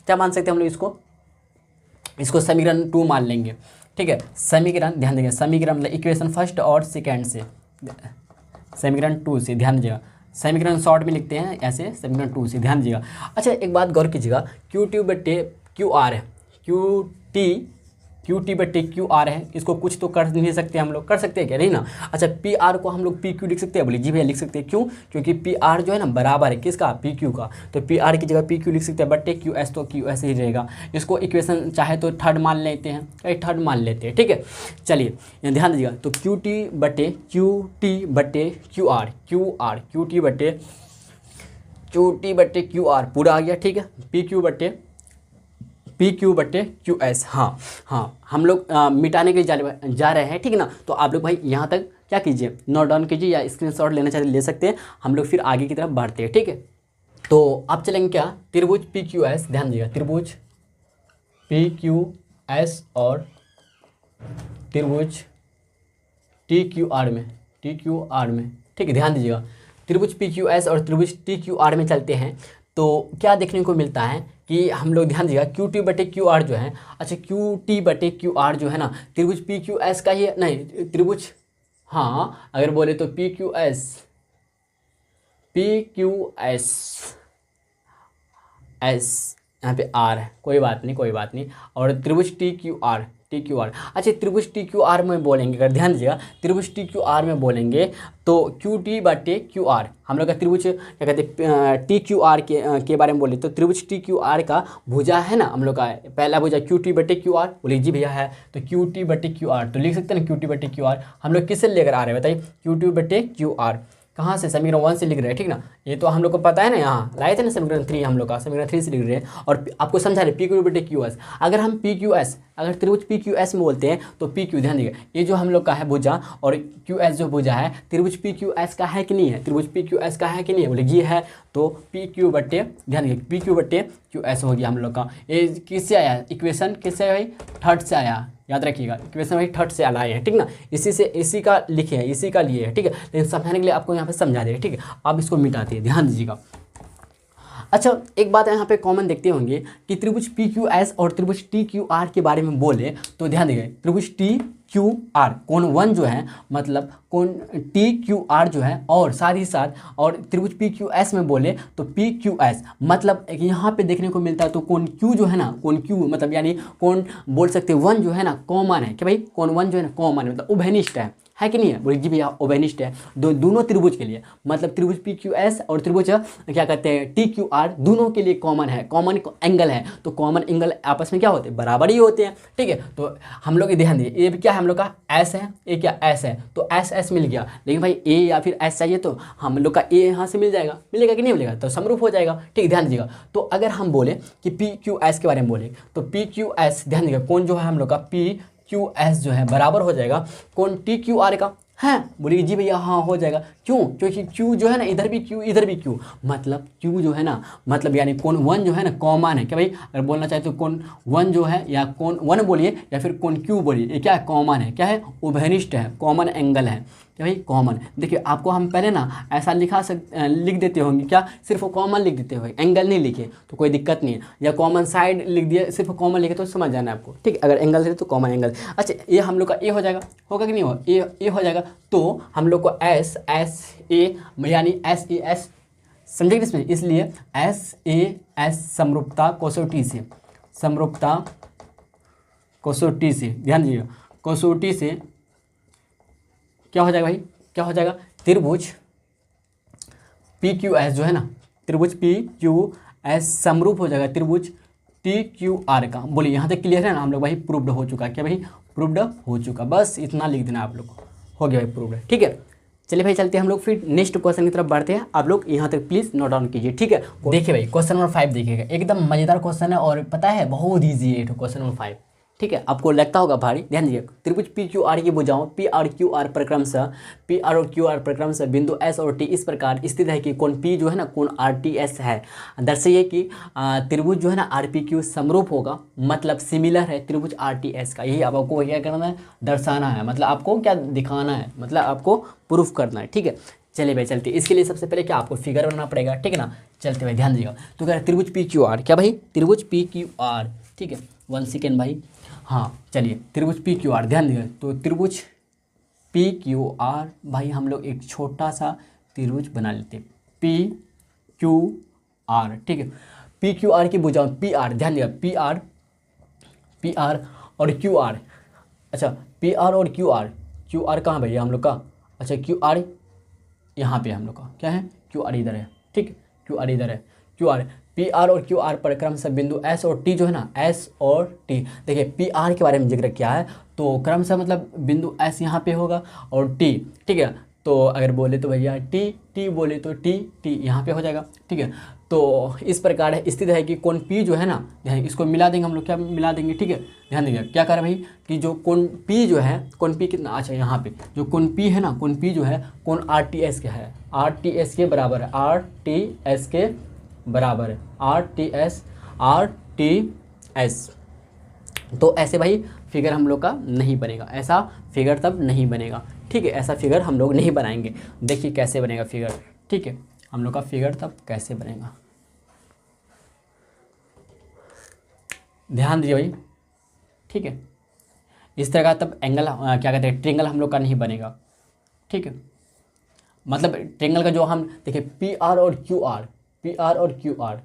मान सकते हैं हम लोग, इसको समीकरण 2 मान लेंगे। ठीक है, समीकरण ध्यान देंगे, समीकरण मतलब इक्वेशन फर्स्ट और सेकेंड से, समीकरण 2 से ध्यान दीजिएगा, समीकरण शॉर्ट में लिखते हैं ऐसे, समीकरण 2 से ध्यान दीजिएगा। अच्छा एक बात गौर कीजिएगा, क्यू टी बट्टे क्यू आर है, क्यू टी बट्टे क्यू आर है, इसको कुछ तो कर नहीं सकते हम लोग, कर सकते हैं क्या, नहीं ना। अच्छा पी आर को हम लोग पी क्यू लिख सकते हैं, बोले जी भैया लिख सकते हैं, क्यों, क्योंकि पी आर जो है ना बराबर है किसका, पी क्यू का, तो पी आर की जगह पी क्यू लिख सकते हैं, बट्टे क्यू एस, तो क्यू एस ही रहेगा। इसको इक्वेशन चाहे तो थर्ड मान लेते हैं, थर्ड मान लेते हैं। ठीक है, चलिए ध्यान दीजिएगा, तो क्यू टी बट्टे क्यू आर, क्यू टी बट्टे क्यू आर पूरा आ गया। ठीक है, पी क्यू बट्टे क्यू एस, हाँ हम लोग मिटाने के लिए जा रहे हैं, ठीक है ना। तो आप लोग भाई यहाँ तक क्या कीजिए, नोट डाउन कीजिए, या स्क्रीनशॉट लेना चाहते ले सकते हैं, हम लोग फिर आगे की तरफ बढ़ते हैं। ठीक है, तो आप चलेंगे क्या, त्रिभुज पी क्यू एस, ध्यान दीजिएगा, त्रिभुज पी क्यू एस और त्रिभुज टी क्यू आर में, ठीक है, ध्यान दीजिएगा, त्रिभुज पी क्यू एस और त्रिभुज टी क्यू आर में चलते हैं। तो क्या देखने को मिलता है कि हम लोग ध्यान दीजिएगा, क्यू टी बटे क्यू आर जो है, अच्छा क्यू टी बटे क्यू आर जो है ना, त्रिभुज पी क्यू एस का ही नहीं, त्रिभुज, हाँ अगर बोले तो पी क्यू एस यहाँ पे आर है, कोई बात नहीं, और त्रिभुज टी क्यू आर, अच्छा त्रिभुज टी क्यू आर में बोलेंगे, अगर ध्यान दीजिएगा त्रिभुज टी क्यू आर में बोलेंगे तो क्यू टी बटे क्यू आर, हम लोग का त्रिभुज क्या कहते हैं टी क्यू आर के बारे में बोले तो त्रिभुज टी क्यू आर का भुजा है ना हम लोग का, पहला भुजा क्यू टी बटे क्यू आर, बोले जी भैया है, तो क्यू टी बटे क्यू आर तो लिख सकते हैं ना, क्यू टी बटे क्यू आर हम लोग किससे लेकर आ रहे हैं बताइए, क्यू टी बटे क्यू आर कहाँ से, समीकरण 1 से लिख रहे हैं, ठीक ना, ये तो हम लोग को पता है ना, यहाँ लाए थे ना समीकरण 3, हम लोग का समीकरण 3 से लिख रहे हैं, और आपको समझा रहे पी क्यू बटे क्यू एस। अगर हम पी क्यू एस, अगर त्रिभुज पी क्यू एस में बोलते हैं तो पी क्यू, ध्यान दीजिए ये जो हम लोग का है भुजा, और क्यू एस जो भुजा है त्रिभुज पी क्यू एस का है कि नहीं है, त्रिभुज पी क्यू एस का है कि नहीं है, बोले ये है, तो पी क्यू बटे, ध्यान दीजिए पी क्यू बटे क्यू एस हो गया हम लोग का। ये किससे आया, इक्वेशन किससे भाई, थर्ड से आया, याद रखिएगा इक्वेशन भाई थर्ड से लाए हैं, ठीक ना, इसी का लिखे हैं, इसी का लिए है, ठीक है, लेकिन समझाने के लिए आपको यहाँ पे समझा देगा, ठीक है। अब इसको मिटाते हैं, ध्यान दीजिएगा। अच्छा एक बात यहाँ पे कॉमन देखते होंगे कि त्रिभुज पी क्यू एस और त्रिभुज टी क्यू आर के बारे में बोले तो ध्यान दीजिए, त्रिभुज टी क्यू आर कोण 1 जो है, मतलब कोण टी क्यू आर जो है, और साथ ही साथ और त्रिभुज पी क्यू एस में बोले तो पी क्यू एस, मतलब यहाँ पे देखने को मिलता है, तो कोण क्यू जो है ना, कोण क्यू मतलब यानी कोण बोल सकते हैं 1 जो है ना कॉमन है, कि भाई कोण 1 जो है ना कॉमन है, मतलब उभयनिष्ठ है कि नहीं है, बोले जी भैया उभयनिष्ठ है, दोनों त्रिभुज के लिए, मतलब त्रिभुज पी क्यू एस और त्रिभुज क्या कहते हैं टी क्यू आर दोनों के लिए कॉमन है, कॉमन एंगल है, तो कॉमन एंगल आपस में क्या होते हैं, बराबर ही होते हैं, ठीक है। तो हम लोग ध्यान दिए, ये क्या है हम लोग का एस है, ये क्या एस है, तो एस मिल गया, लेकिन भाई ए या फिर एस चाहिए तो हम लोग का ए यहाँ से मिलेगा कि नहीं मिलेगा, तो समरूप हो जाएगा, ठीक, ध्यान दीजिएगा। तो अगर हम बोले कि पी क्यू एस के बारे में बोले तो पी क्यू एस, ध्यान दीजिएगा कौन जो है हम लोग का पी क्यू एस जो है बराबर हो जाएगा कोण टी क्यू आर का, है, बोलिए जी भैया हाँ हो जाएगा। क्यों? क्योंकि क्यू जो है ना इधर भी क्यू इधर भी क्यू, मतलब क्यू जो है ना, मतलब यानी कोण वन जो है ना कॉमन है क्या भाई? अगर बोलना चाहे तो कोण वन जो है, या कोण वन बोलिए या फिर कोण क्यू बोलिए, ये क्या है? कॉमन है। क्या है? उभयनिष्ठ है, कॉमन एंगल है क्या भाई? कॉमन। देखिए आपको हम पहले ना ऐसा लिख देते होंगे क्या, सिर्फ कॉमन लिख देते होंगे, एंगल नहीं लिखे तो कोई दिक्कत नहीं है, या कॉमन साइड लिख दिए, सिर्फ कॉमन लिखे तो समझ जाना है आपको, ठीक है? अगर एंगल से तो कॉमन एंगल। अच्छा ये हम लोग का ए हो जाएगा, होगा कि नहीं होगा? ए हो जाएगा। तो हम लोग को एस ए यानी एस ए एस, समझे कि इसमें? इसलिए एस ए एस समरूपता कसौटी से, समरूपता कसौटी से, ध्यान दीजिएगा, कसौटी से क्या हो जाएगा भाई? क्या हो जाएगा? त्रिभुज पी क्यू एस जो है ना, त्रिभुज पी क्यू एस समरूप हो जाएगा त्रिभुज टी क्यू आर का। बोलिए यहाँ तक क्लियर है ना हम लोग? भाई प्रूव्ड हो चुका। क्या भाई? प्रूव्ड हो चुका। बस इतना लिख देना आप लोग को, हो गया भाई प्रूव्ड, ठीक है? चलिए भाई चलते हैं हम लोग फिर नेक्स्ट क्वेश्चन की तरफ बढ़ते हैं। आप लोग यहाँ तक प्लीज नोट डाउन कीजिए, ठीक है? देखिए भाई क्वेश्चन नंबर 5 देखिएगा, एकदम मजेदार क्वेश्चन है और पता है बहुत ईजी है क्वेश्चन नंबर 5, ठीक है? आपको लगता होगा भारी, ध्यान दीजिए। त्रिभुज पी क्यू आर की भुजाओं पी आर क्यू आर परिक्रमशः, पी आर और क्यू आर परिक्रमशः बिंदु एस और टी इस प्रकार स्थित है कि कोण पी जो है ना कोण आर टी एस है। दर्शाइए कि त्रिभुज जो है ना आर पी क्यू समरूप होगा, मतलब सिमिलर है त्रिभुज आर टी एस का। यही आपको क्या करना है? दर्शाना है, मतलब आपको क्या दिखाना है, मतलब आपको प्रूफ करना है, ठीक है? चलिए भाई चलते, इसके लिए सबसे पहले क्या आपको फिगर बनाना पड़ेगा, ठीक है ना? चलते भाई ध्यान दीजिएगा। तो कह रहे त्रिभुज पी क्यू आर, क्या भाई? त्रिभुज पी क्यू आर, ठीक है? 1 सेकेंड भाई। हाँ चलिए त्रिभुज पी क्यू आर, ध्यान दीजिए। तो त्रिभुज पी क्यू आर भाई हम लोग एक छोटा सा त्रिभुज बना लेते हैं, पी क्यू आर, ठीक है? पी क्यू आर की भुजाओं पी आर, ध्यान दिया, पी आर और क्यू आर। अच्छा पी आर और क्यू आर कहाँ भैया हम लोग का? अच्छा क्यू आर यहाँ पे हम लोग का क्या है? क्यू आर इधर है, ठीक? क्यू आर इधर है, क्यू आर पी आर और क्यू आर पर क्रमशः बिंदु एस और टी जो है ना, एस और टी। देखिए पी आर के बारे में जिक्र किया है, तो क्रमशः मतलब बिंदु एस यहाँ पे होगा और टी, ठीक है? तो अगर बोले तो भैया टी बोले तो टी यहाँ पे हो जाएगा, ठीक है? तो इस प्रकार है स्थित है कि कोण पी जो है ना, ध्यान इसको मिला देंगे हम लोग, क्या मिला देंगे, ठीक है? ध्यान दीजिए क्या कर रहे हैं भाई कि जो कोण पी जो है, कोण पी कितना, अच्छा यहाँ पे जो कोण पी है ना, कोण पी जो है कोण आर टी एस का है, आर टी एस के बराबर है, आर टी एस के बराबर है, आर टी एस। तो ऐसे भाई फिगर हम लोग का नहीं बनेगा, ऐसा फिगर तब नहीं बनेगा, ठीक है? ऐसा फिगर हम लोग नहीं बनाएंगे। देखिए कैसे बनेगा फिगर, ठीक है? हम लोग का फिगर तब कैसे बनेगा, ध्यान दीजिए भाई, ठीक है? इस तरह का तब एंगल क्या कहते हैं, ट्रेंगल हम लोग का नहीं बनेगा, ठीक है? मतलब ट्रेंगल का जो हम देखिए पी आर और क्यू आर, पी आर और क्यू आर,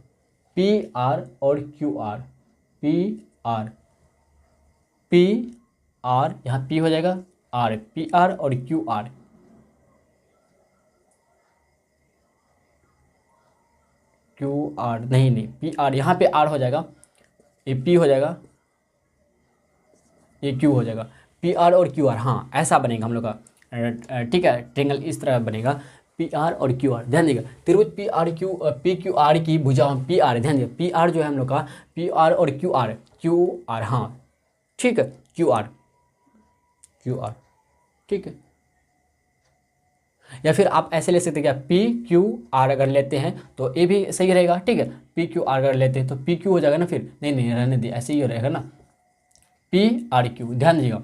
पी आर और Q are, P R, P R यहाँ पी हो जाएगा आर, पी आर और क्यू आर, क्यू आर नहीं पी आर यहाँ पे आर हो जाएगा, ये पी हो जाएगा, ये क्यू हो जाएगा, पी आर और क्यू आर, हाँ ऐसा बनेगा हम लोग का, ठीक है? ट्रेंगल इस तरह बनेगा, पी आर और क्यू आर। ध्यान देगा त्रिभुज पी क्यू आर की भुजाओं पी आर, ध्यान दिया पी आर जो है हम लोग का, पी आर और क्यू आर, हाँ ठीक है? क्यू आर, ठीक है? या फिर आप ऐसे ले सकते हैं क्या, पी क्यू आर अगर लेते हैं तो ये भी सही रहेगा, ठीक है? पी क्यू आर अगर लेते हैं तो पी क्यू हो जाएगा ना, फिर नहीं रहने दिए, ऐसे ही रहेगा ना, पी आर क्यू, ध्यान दीजिएगा,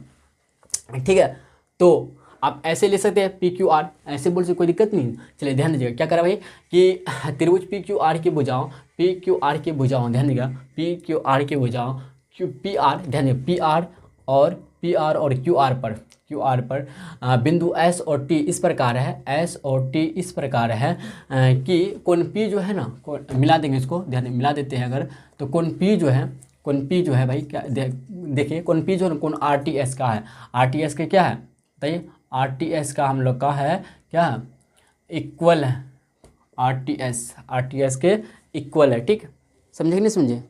ठीक है? तो आप ऐसे ले सकते हैं पी क्यू आर, ऐसे बोल से कोई दिक्कत नहीं। चलिए ध्यान दीजिएगा क्या करा भाई कि त्रिभुज पी क्यू आर की भुजाओं, पी क्यू आर की भुजाओं, ध्यान दीजिएगा पी क्यू आर की भुजाओं, पी आर, ध्यान दीजिए पी आर और क्यू आर पर बिंदु एस और टी इस प्रकार है, एस और टी इस प्रकार है कि कोण पी जो है ना, मिला देंगे इसको, ध्यान मिला देते हैं अगर, तो कोण पी जो है भाई क्या देखिए कोण पी जो है ना कोण आर टी एस का है, आर टी एस का क्या है बताइए? आर टी एस का हम लोग का है क्या, इक्वल है, आर टी एस के इक्वल है, ठीक? समझे कि नहीं समझे?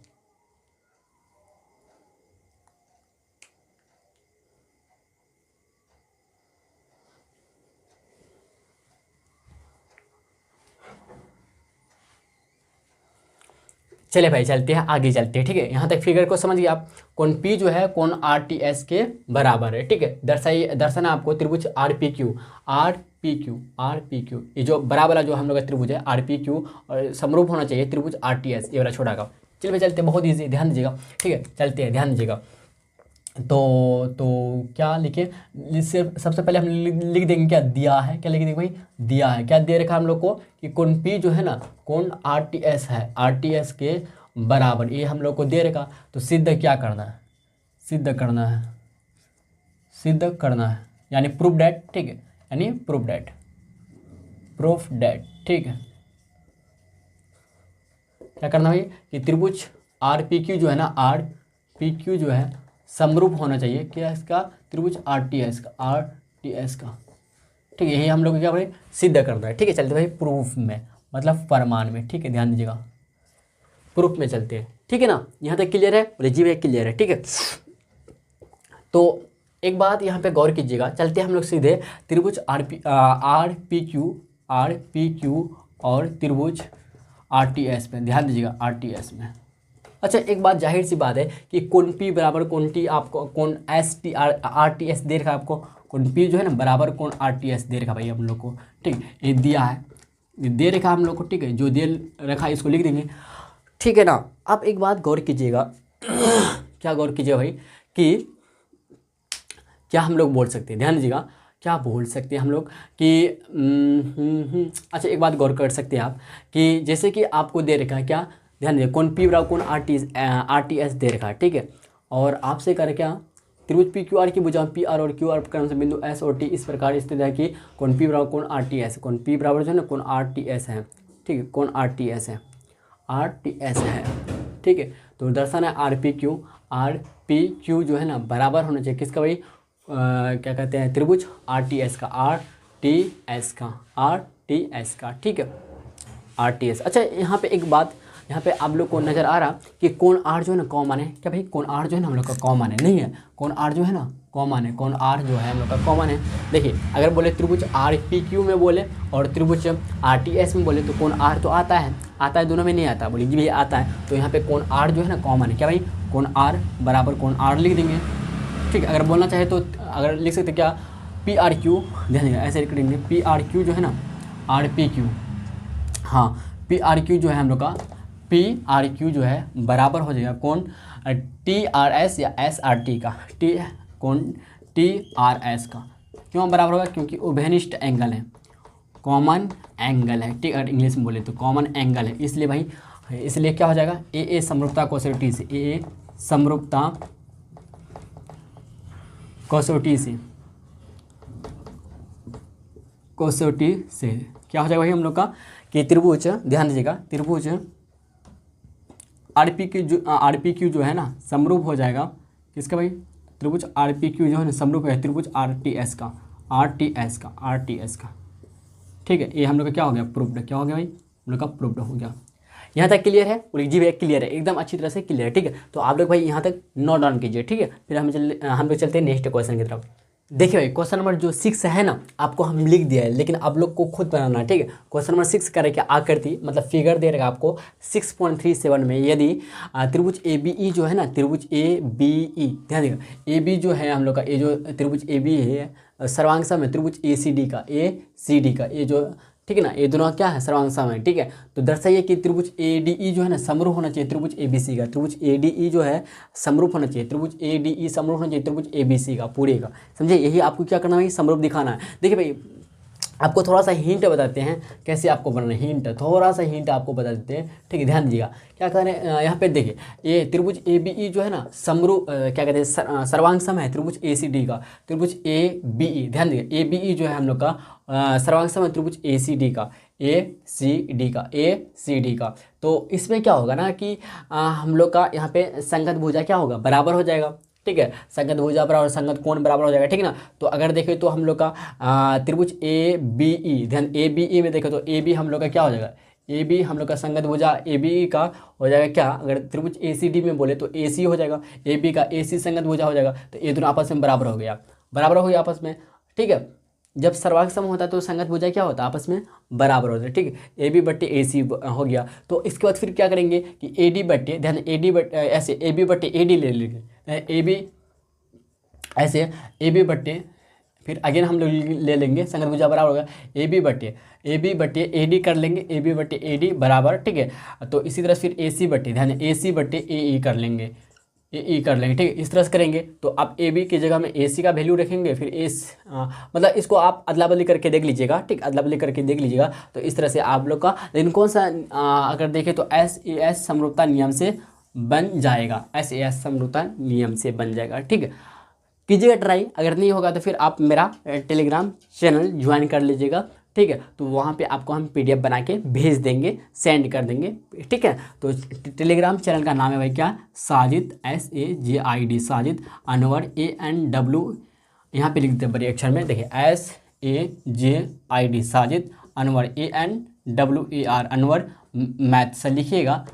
चले भाई चलते हैं आगे चलते हैं, ठीक है। यहाँ तक फिगर को समझ गए आप। कोण P जो है कोण RTS के बराबर है, ठीक है। दर्शाना आपको त्रिभुज RPQ ये जो बराबर वाला जो हम लोग का त्रिभुज है RPQ और समरूप होना चाहिए त्रिभुज RTS, ये वाला छोटा का। चलिए भाई चलते हैं, बहुत ईजी, ध्यान दीजिएगा, ठीक है। चलते हैं, ध्यान दीजिएगा। तो क्या लिखे, इससे सबसे पहले हम लिख देंगे क्या दिया है, क्या लिख देंगे भाई, दिया है। क्या दे रखा है हम लोग को कि कोण P जो है ना कोण RTS है, RTS के बराबर, ये हम लोग को दे रखा। तो सिद्ध क्या करना है, सिद्ध करना है यानी प्रूफ डैट, ठीक है, यानी प्रूफ डैट, ठीक है। क्या करना भाई कि त्रिभुज RPQ जो है ना, RPQ जो है समरूप होना चाहिए क्या इसका, त्रिभुज RTS का, ठीक है। यही हम लोग क्या भाई सिद्ध करना है, ठीक है। चलते भाई प्रूफ में, मतलब प्रमाण में, ठीक है, ध्यान दीजिएगा। प्रूफ में चलते हैं, ठीक है ना। यहाँ तक क्लियर है, बोले जी भाई क्लियर है, ठीक है। तो एक बात यहाँ पे गौर कीजिएगा, चलते हैं हम लोग सीधे त्रिभुज RPQ और त्रिभुज RTS पे, ध्यान दीजिएगा RTS में। अच्छा एक बात जाहिर सी बात है कि कोण P बराबर कोण T, आपको कोण RTS दे रखा है आपको, कोण P जो है ना बराबर कोण RTS दे रखा भाई हम लोग को, ठीक है। ये दिया है, ये दे रखा हम लोग को, ठीक है। जो दे रखा है इसको लिख देंगे, ठीक है ना। आप एक बात गौर कीजिएगा क्या गौर कीजिएगा भाई कि क्या हम लोग बोल सकते हैं, ध्यान दीजिएगा, क्या बोल सकते हैं हम लोग कि अच्छा एक बात गौर कर सकते हैं आप कि जैसे कि आपको दे रखा है क्या, ध्यान दीजिए, कोण P बराबर कोण RTS दे रखा है, ठीक है। और आपसे कह रहे क्या, त्रिभुज PQR की भुजाओं PR और QR क्रम से बिंदु S और T इस प्रकार स्थित है कि कोण P बराबर कोण RTS, कोण P बराबर जो है ना कोण RTS है, ठीक है, कोण RTS है, ठीक है। तो दर्शाना है RPQ जो है ना बराबर होना चाहिए किसका भाई, क्या कहते हैं, त्रिभुज RTS का, ठीक है, RTS। अच्छा यहाँ पे एक बात, यहाँ पे आप लोग को नज़र आ रहा कि कोण R जो है ना कॉमन है क्या भाई, कोण R जो है ना हम लोग का कॉमन है, नहीं है, कोण R जो है ना कॉमन है, कोण R जो है हम लोग का कॉमन है। देखिए अगर बोले त्रिभुज RPQ में बोले और त्रिभुज RTS में बोले तो कोण R तो आता है, दोनों में नहीं आता, बोले जी भाई आता है। तो यहाँ पे कोण R जो है ना कॉमन है क्या भाई, कोण R बराबर कोण R लिख देंगे, ठीक है। अगर बोलना चाहे तो अगर लिख सकते क्या PRQ, ध्यान देंगे ऐसे लिख देंगे PRQ जो है ना RPQ, हाँ PRQ जो है हम लोग का, PRQ जो है बराबर हो जाएगा कोण TRS या SRT का, कोण TRS का। क्यों बराबर होगा, क्योंकि उभयनिष्ठ एंगल है, कॉमन एंगल है, ठीक है। इंग्लिश में बोले तो कॉमन एंगल है, इसलिए भाई, इसलिए क्या हो जाएगा AA समरूपता कसौटी से, AA समरूपता कसौटी से क्या हो जाएगा भाई हम लोग का कि त्रिभुज, ध्यान दीजिएगा, त्रिभुज RPQ जो है ना समरूप हो जाएगा किसका भाई, त्रिभुज RPQ जो है ना समरूप है त्रिभुज RTS का, ठीक है। ये हम लोग का क्या हो गया, प्रूफ्ड, क्या हो गया भाई हम लोग का प्रूफ्ड हो गया। यहाँ तक क्लियर है, बोलिए जी भैया क्लियर है, एकदम अच्छी तरह से क्लियर है, ठीक है। तो आप लोग भाई यहाँ तक नोट डाउन कीजिए, ठीक है। फिर हम लोग चलते हैं नेक्स्ट क्वेश्चन की तरफ। देखिए भाई क्वेश्चन नंबर जो 6 है ना, आपको हम लिख दिया है, लेकिन आप लोग को खुद बनाना है, ठीक है। क्वेश्चन नंबर 6 करे क्या आकृति, मतलब फिगर दे रहेगा आपको 6.37 में, यदि त्रिभुज ABE जो है ना, त्रिभुज ABE, ध्यान देगा, AB जो है हम लोग का, ये जो त्रिभुज AB है सर्वांग सम है त्रिभुज ACD का, ये जो, ठीक है ना, ये दोनों क्या है सर्वांग सम है, ठीक है। तो दर्शाइए कि त्रिभुज ADE जो है ना समरूप होना चाहिए त्रिभुज ABC का, त्रिभुज ADE जो है समरूप होना चाहिए, त्रिभुज ADE समरूप होना चाहिए त्रिभुज ABC का पूरे का, समझे। यही आपको क्या करना है, समरूप दिखाना है। देखिए भाई आपको थोड़ा सा हिंट बताते हैं कैसे आपको बनना है, थोड़ा सा हिंट आपको बता देते हैं, ठीक है। ध्यान दीजिएगा क्या कह रहे हैं यहाँ पे, देखिए ये त्रिभुज ABE जो है ना समरूप, क्या कहते हैं सर्वांग सम है त्रिभुज ACD का, त्रिभुज ABE, ध्यान दीजिए ABE जो है हम लोग का सर्वांग सम है त्रिभुज ACD का। तो इसमें क्या होगा ना कि हम लोग का यहाँ पे संगत भुजा क्या होगा, बराबर हो जाएगा, ठीक है। संगत भुजा बराबर संगत कोण बराबर हो जाएगा, ठीक है ना। तो अगर देखें तो हम लोग का त्रिभुज ABE, ध्यान ABE में देखें तो AB हम लोग का क्या हो जाएगा, AB हम लोग का संगत भुजा ABE का हो जाएगा क्या, अगर त्रिभुज ACD में बोले तो AC हो जाएगा, AB का AC संगत भुजा हो जाएगा। तो ये दोनों आपस में बराबर हो गया आपस में, ठीक है। जब सर्वांग सम होता है तो संगत भुजा क्या होता है, आपस में बराबर होता है। ठीक है, ए बी बट्टे ए सी हो गया। तो इसके बाद फिर क्या करेंगे कि ए डी बट्टे, ध्यान ए डी बट्टे ऐसे ए बी बट्टे ए डी ले लेंगे, ए बी ऐसे ए बी बट्टे, फिर अगेन हम लोग ले लेंगे संगत भुजा बराबर होगा ए बी बट्टे ए डी कर लेंगे, ए बी बट्टे ए डी बराबर। ठीक है, तो इसी तरह फिर ए सी बट्टे, ध्यान ए सी बट्टे ए ई कर लेंगे, ए ई कर लेंगे। ठीक है, इस तरह से करेंगे। तो आप ए बी की जगह में ए सी का वैल्यू रखेंगे, फिर मतलब इसको आप अदला बदली करके देख लीजिएगा। ठीक, अदला बदली करके देख लीजिएगा। तो इस तरह से आप लोग का, लेकिन कौन सा अगर देखें तो एस ए एस समरूपता नियम से बन जाएगा, एस ए एस समरूपता नियम से बन जाएगा। ठीक है, कीजिएगा ट्राई। अगर नहीं होगा तो फिर आप मेरा टेलीग्राम चैनल ज्वाइन कर लीजिएगा। ठीक है, तो वहाँ पे आपको हम पीडीएफ बना के भेज देंगे, सेंड कर देंगे। ठीक है, तो टेलीग्राम चैनल का नाम है भाई क्या, साजिद SAJID, साजिद अनवर ANW, यहाँ पे लिख देते हैं बड़े अक्षर में, देखिए SAJID, Sajid Anwar ANWAR, Anwar math से लिखिएगा।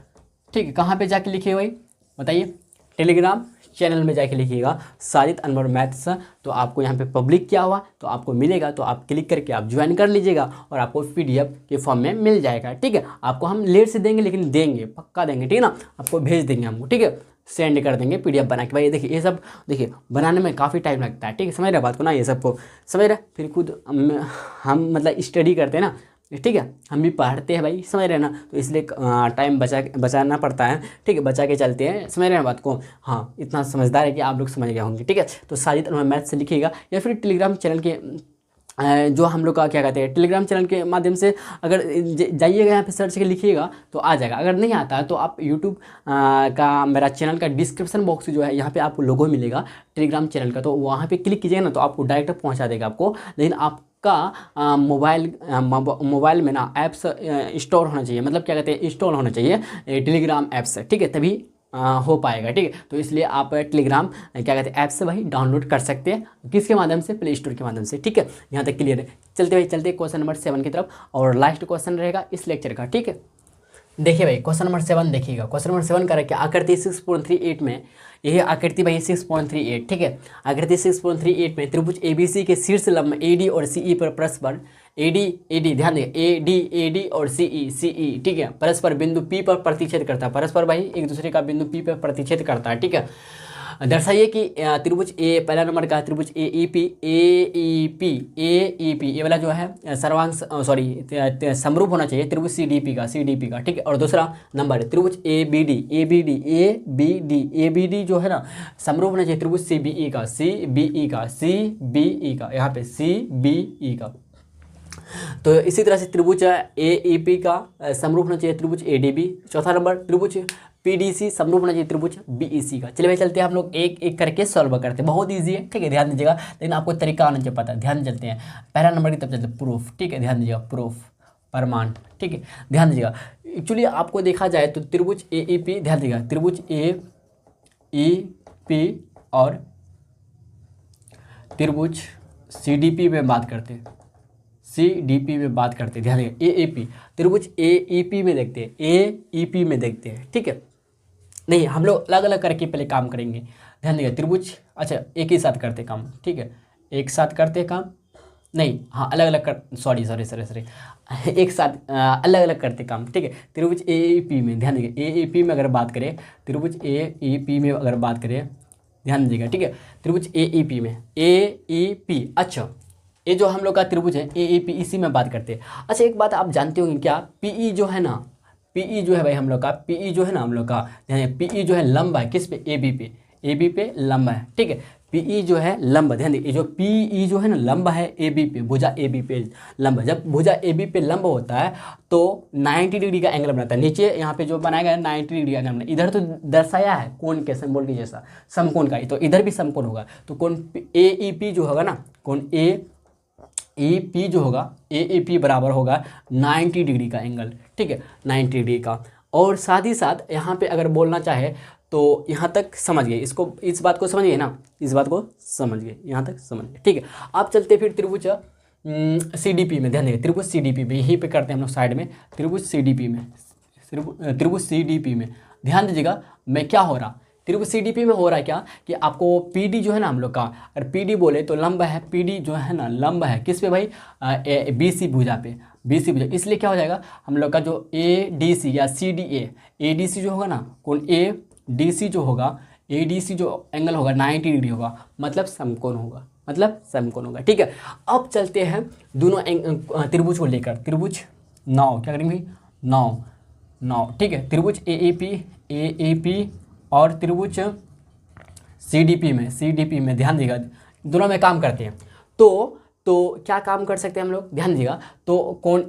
ठीक है, कहाँ पे जाके लिखिए भाई बताइए, टेलीग्राम चैनल में जाके लिखिएगा साजिद अनवर मैथ्स। तो आपको यहाँ पे पब्लिक किया हुआ तो आपको मिलेगा, तो आप क्लिक करके आप ज्वाइन कर लीजिएगा और आपको पीडीएफ के फॉर्म में मिल जाएगा। ठीक है, आपको हम लेट से देंगे लेकिन देंगे, पक्का देंगे। ठीक है ना, आपको भेज देंगे हमको। ठीक है, सेंड कर देंगे पीडीएफ बना के। भाई देखिए ये सब देखिए बनाने में काफ़ी टाइम लगता है। ठीक है, समझ रहे बात को ना, ये सबको समझ रहे, फिर खुद हम मतलब स्टडी करते हैं ना। ठीक है, हम भी पढ़ते हैं भाई, समझ रहे हैं ना, तो इसलिए टाइम बचाना पड़ता है। ठीक है, बचा के चलते हैं, समझ रहे हैं बात को। हाँ, इतना समझदार है कि आप लोग समझ गए होंगे। ठीक है, तो साजिद अनवर मैथ से लिखिएगा, या फिर टेलीग्राम चैनल के जो हम लोग का क्या कहते हैं, टेलीग्राम चैनल के माध्यम से अगर जाइएगा, यहाँ पे सर्च के लिखिएगा तो आ जाएगा। अगर नहीं आता है तो आप यूट्यूब का मेरा चैनल का डिस्क्रिप्शन बॉक्स जो है, यहाँ पे आपको लोगो मिलेगा टेलीग्राम चैनल का, तो वहाँ पे क्लिक कीजिएगा ना तो आपको डायरेक्ट पहुँचा देगा आपको। लेकिन आपका मोबाइल में ना ऐप्स इंस्टॉल होना चाहिए, मतलब क्या कहते हैं, इंस्टॉल होना चाहिए टेलीग्राम ऐप्स। ठीक है, तभी हो पाएगा। ठीक है, तो इसलिए आप टेलीग्राम क्या कहते हैं ऐप से भाई डाउनलोड कर सकते हैं, किसके माध्यम से, प्ले स्टोर के माध्यम से। ठीक है, यहाँ तक क्लियर है। चलते भाई चलते क्वेश्चन नंबर 7 की तरफ, और लास्ट क्वेश्चन रहेगा इस लेक्चर का। ठीक है, देखिए भाई क्वेश्चन नंबर 7 देखिएगा। क्वेश्चन नंबर 7 का रखिए, आकृति 6.38 में, यही आकृति भाई 6.38। ठीक है, आकृति 6.38 में त्रिभुज ABC के शीर्ष लंब AD और CE पर परस्पर AD ध्यान दें, AD और CE, ठीक है, परस्पर बिंदु P पर प्रतिच्छेद करता है। परस्पर भाई एक दूसरे का बिंदु P पर प्रतिच्छेद करता है। ठीक है, दर्शाइए कि त्रिभुज पहला नंबर का त्रिभुज AEP ये वाला जो है सर्वांग समरूप होना चाहिए त्रिभुज CDP का। ठीक है, और दूसरा नंबर त्रिभुज ABD जो है ना, समरूप होना चाहिए त्रिभुज CBE का, यहाँ पे CBE का। तो इसी तरह से त्रिभुज AEP का समरूप होना चाहिए त्रिभुज ADB। चौथा नंबर त्रिभुज PDC समरूप होना चाहिए त्रिभुज BEC का। चलिए भाई चलते हैं, हम लोग एक एक करके सॉल्व करते हैं, बहुत ईजी है। ठीक है, ध्यान दीजिएगा, लेकिन आपको तरीका आना चाहिए पता है। ध्यान चलते हैं, पहला नंबर की तरफ चलते हैं, प्रूफ। ठीक है, ध्यान दीजिएगा, प्रूफ प्रमाण। ठीक है, ध्यान दीजिएगा, एक्चुअली आपको देखा जाए तो त्रिभुज AEP, ध्यान दीजिएगा, त्रिभुज AEP और त्रिभुज CDP में बात करते हैं, ध्यान दें AEP, त्रिभुज AEP में देखते हैं, AEP में देखते हैं। ठीक है, नहीं हम लोग अलग अलग करके पहले काम करेंगे। ध्यान देंगे त्रिभुज, अच्छा एक ही साथ करते काम। ठीक है, एक साथ करते काम, नहीं हाँ अलग अलग कर, सॉरी एक साथ अलग अलग करते काम। ठीक है, त्रिभुज AEP में ध्यान दीजिए, AEP में अगर बात करें, त्रिभुज AEP में अगर बात करें, ध्यान दीजिएगा। ठीक है, त्रिभुज AEP में, AEP, अच्छा ये जो हम लोग का त्रिभुज है AEP, इसी में बात करते हैं। अच्छा एक बात आप जानते होंगे क्या, PE जो है ना, PE जो है भाई हम लोग का, PE जो है ना हम लोग का, PE जो है लंबा है किस पे, AB पे लंबा है। ठीक है, PE जो है लंबा, ध्यान देखिए, जो PE जो है ना लंबा है AB पे, भुजा AB पे लंबा। जब भुजा AB पे लंबा होता है तो 90 डिग्री का एंगल बनाता है। नीचे यहाँ पे जो बनाया गया है 90 डिग्री का एंगल, इधर तो दर्शाया है कोण के सिंबल के जैसा, समकोण का, तो इधर भी समकोण होगा। तो कोण AEP जो होगा ना, कोण AEP जो होगा, AEP बराबर होगा 90 डिग्री का एंगल। ठीक है, 90 डिग्री का। और साथ ही साथ यहाँ पे अगर बोलना चाहे तो यहाँ तक समझ गए, इसको, इस बात को समझ गए ना, इस बात को समझ गए, यहाँ तक समझ गए। ठीक है, आप चलते फिर त्रिभुज CDP में, ध्यान देंगे त्रिभुज CDP में, यहीं पे करते हैं हम लोग साइड में, त्रिभुज CDP में, त्रिभुज CDP में ध्यान दीजिएगा। मैं क्या हो रहा, त्रिभुज CDP में हो रहा है क्या कि आपको PD जो है ना हम लोग का, अगर PD बोले तो लंब है, PD जो है ना लंब है किस पे भाई, BC भुजा पे, BC भुजा। इसलिए क्या हो जाएगा हम लोग का जो ADC या CDA, ADC जो होगा ना, कौन ADC जो होगा, ADC जो एंगल होगा 90 डिग्री होगा, मतलब समकोण होगा, मतलब समकोण होगा। ठीक है, अब चलते हैं दोनों त्रिभुज को लेकर, त्रिभुज 9 क्या करेंगे भाई, 9, ठीक है, त्रिभुज AAP और त्रिभुज CDP में ध्यान दीजिएगा, दोनों में काम करते हैं। तो क्या काम कर सकते हैं हम लोग, ध्यान दीजिएगा। तो कौन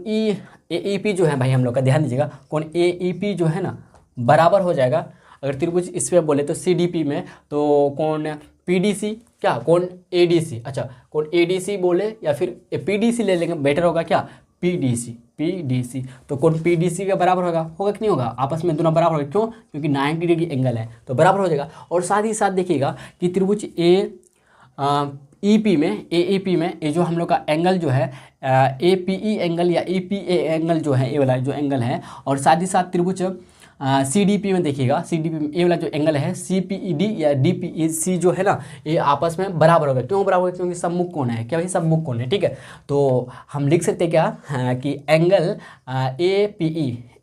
AEP जो है भाई हम लोग का, ध्यान दीजिएगा, कौन AEP जो है ना बराबर हो जाएगा, अगर त्रिभुज इस पर बोले तो CDP में, तो कौन PDC, क्या कौन ADC, अच्छा कौन ADC बोले या फिर PDC ले लेंगे, बेटर होगा क्या, PDC। तो कौन PDC का बराबर होगा कि नहीं होगा, आपस में दोनों बराबर होगा, क्यों, क्योंकि 90 डिग्री एंगल है तो बराबर हो जाएगा। और साथ ही साथ देखिएगा कि त्रिभुज AEP में ये जो हम लोग का एंगल जो है APE एंगल या EPA एंगल जो है, ये वाला जो एंगल है, और साथ ही साथ त्रिभुज CDP में देखिएगा, CDP में ये वाला जो एंगल है CPED या DPEC जो है ना, ये आपस में बराबर होगा। क्यों बराबर होगा, क्योंकि सम्मुख कोण है, क्या भाई सम्मुख कोण है। ठीक है, तो हम लिख सकते हैं क्या, कि एंगल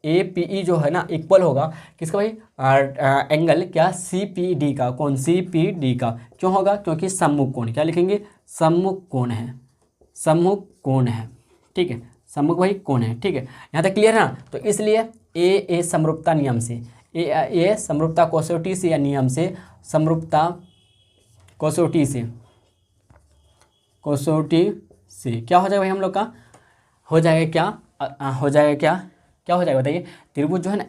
APE जो है ना इक्वल होगा किसका भाई, एंगल क्या CPD का, कौन CPD का, क्यों होगा, क्योंकि सम्मुख कोण, क्या लिखेंगे, सम्मुख कोण है, सम्मुख कोण है। ठीक है, सम्मुख भाई कोण है। ठीक है, यहाँ तक क्लियर है ना। तो इसलिए ए समरूपता नियम से, ए समरूपता कसौटी से या नियम से, समरूपता कसौटी से क्या हो जाएगा भाई हम लोग का, हो जाएगा क्या, हो जाएगा क्या हो जाएगा बताइए, त्रिभुज जो है ना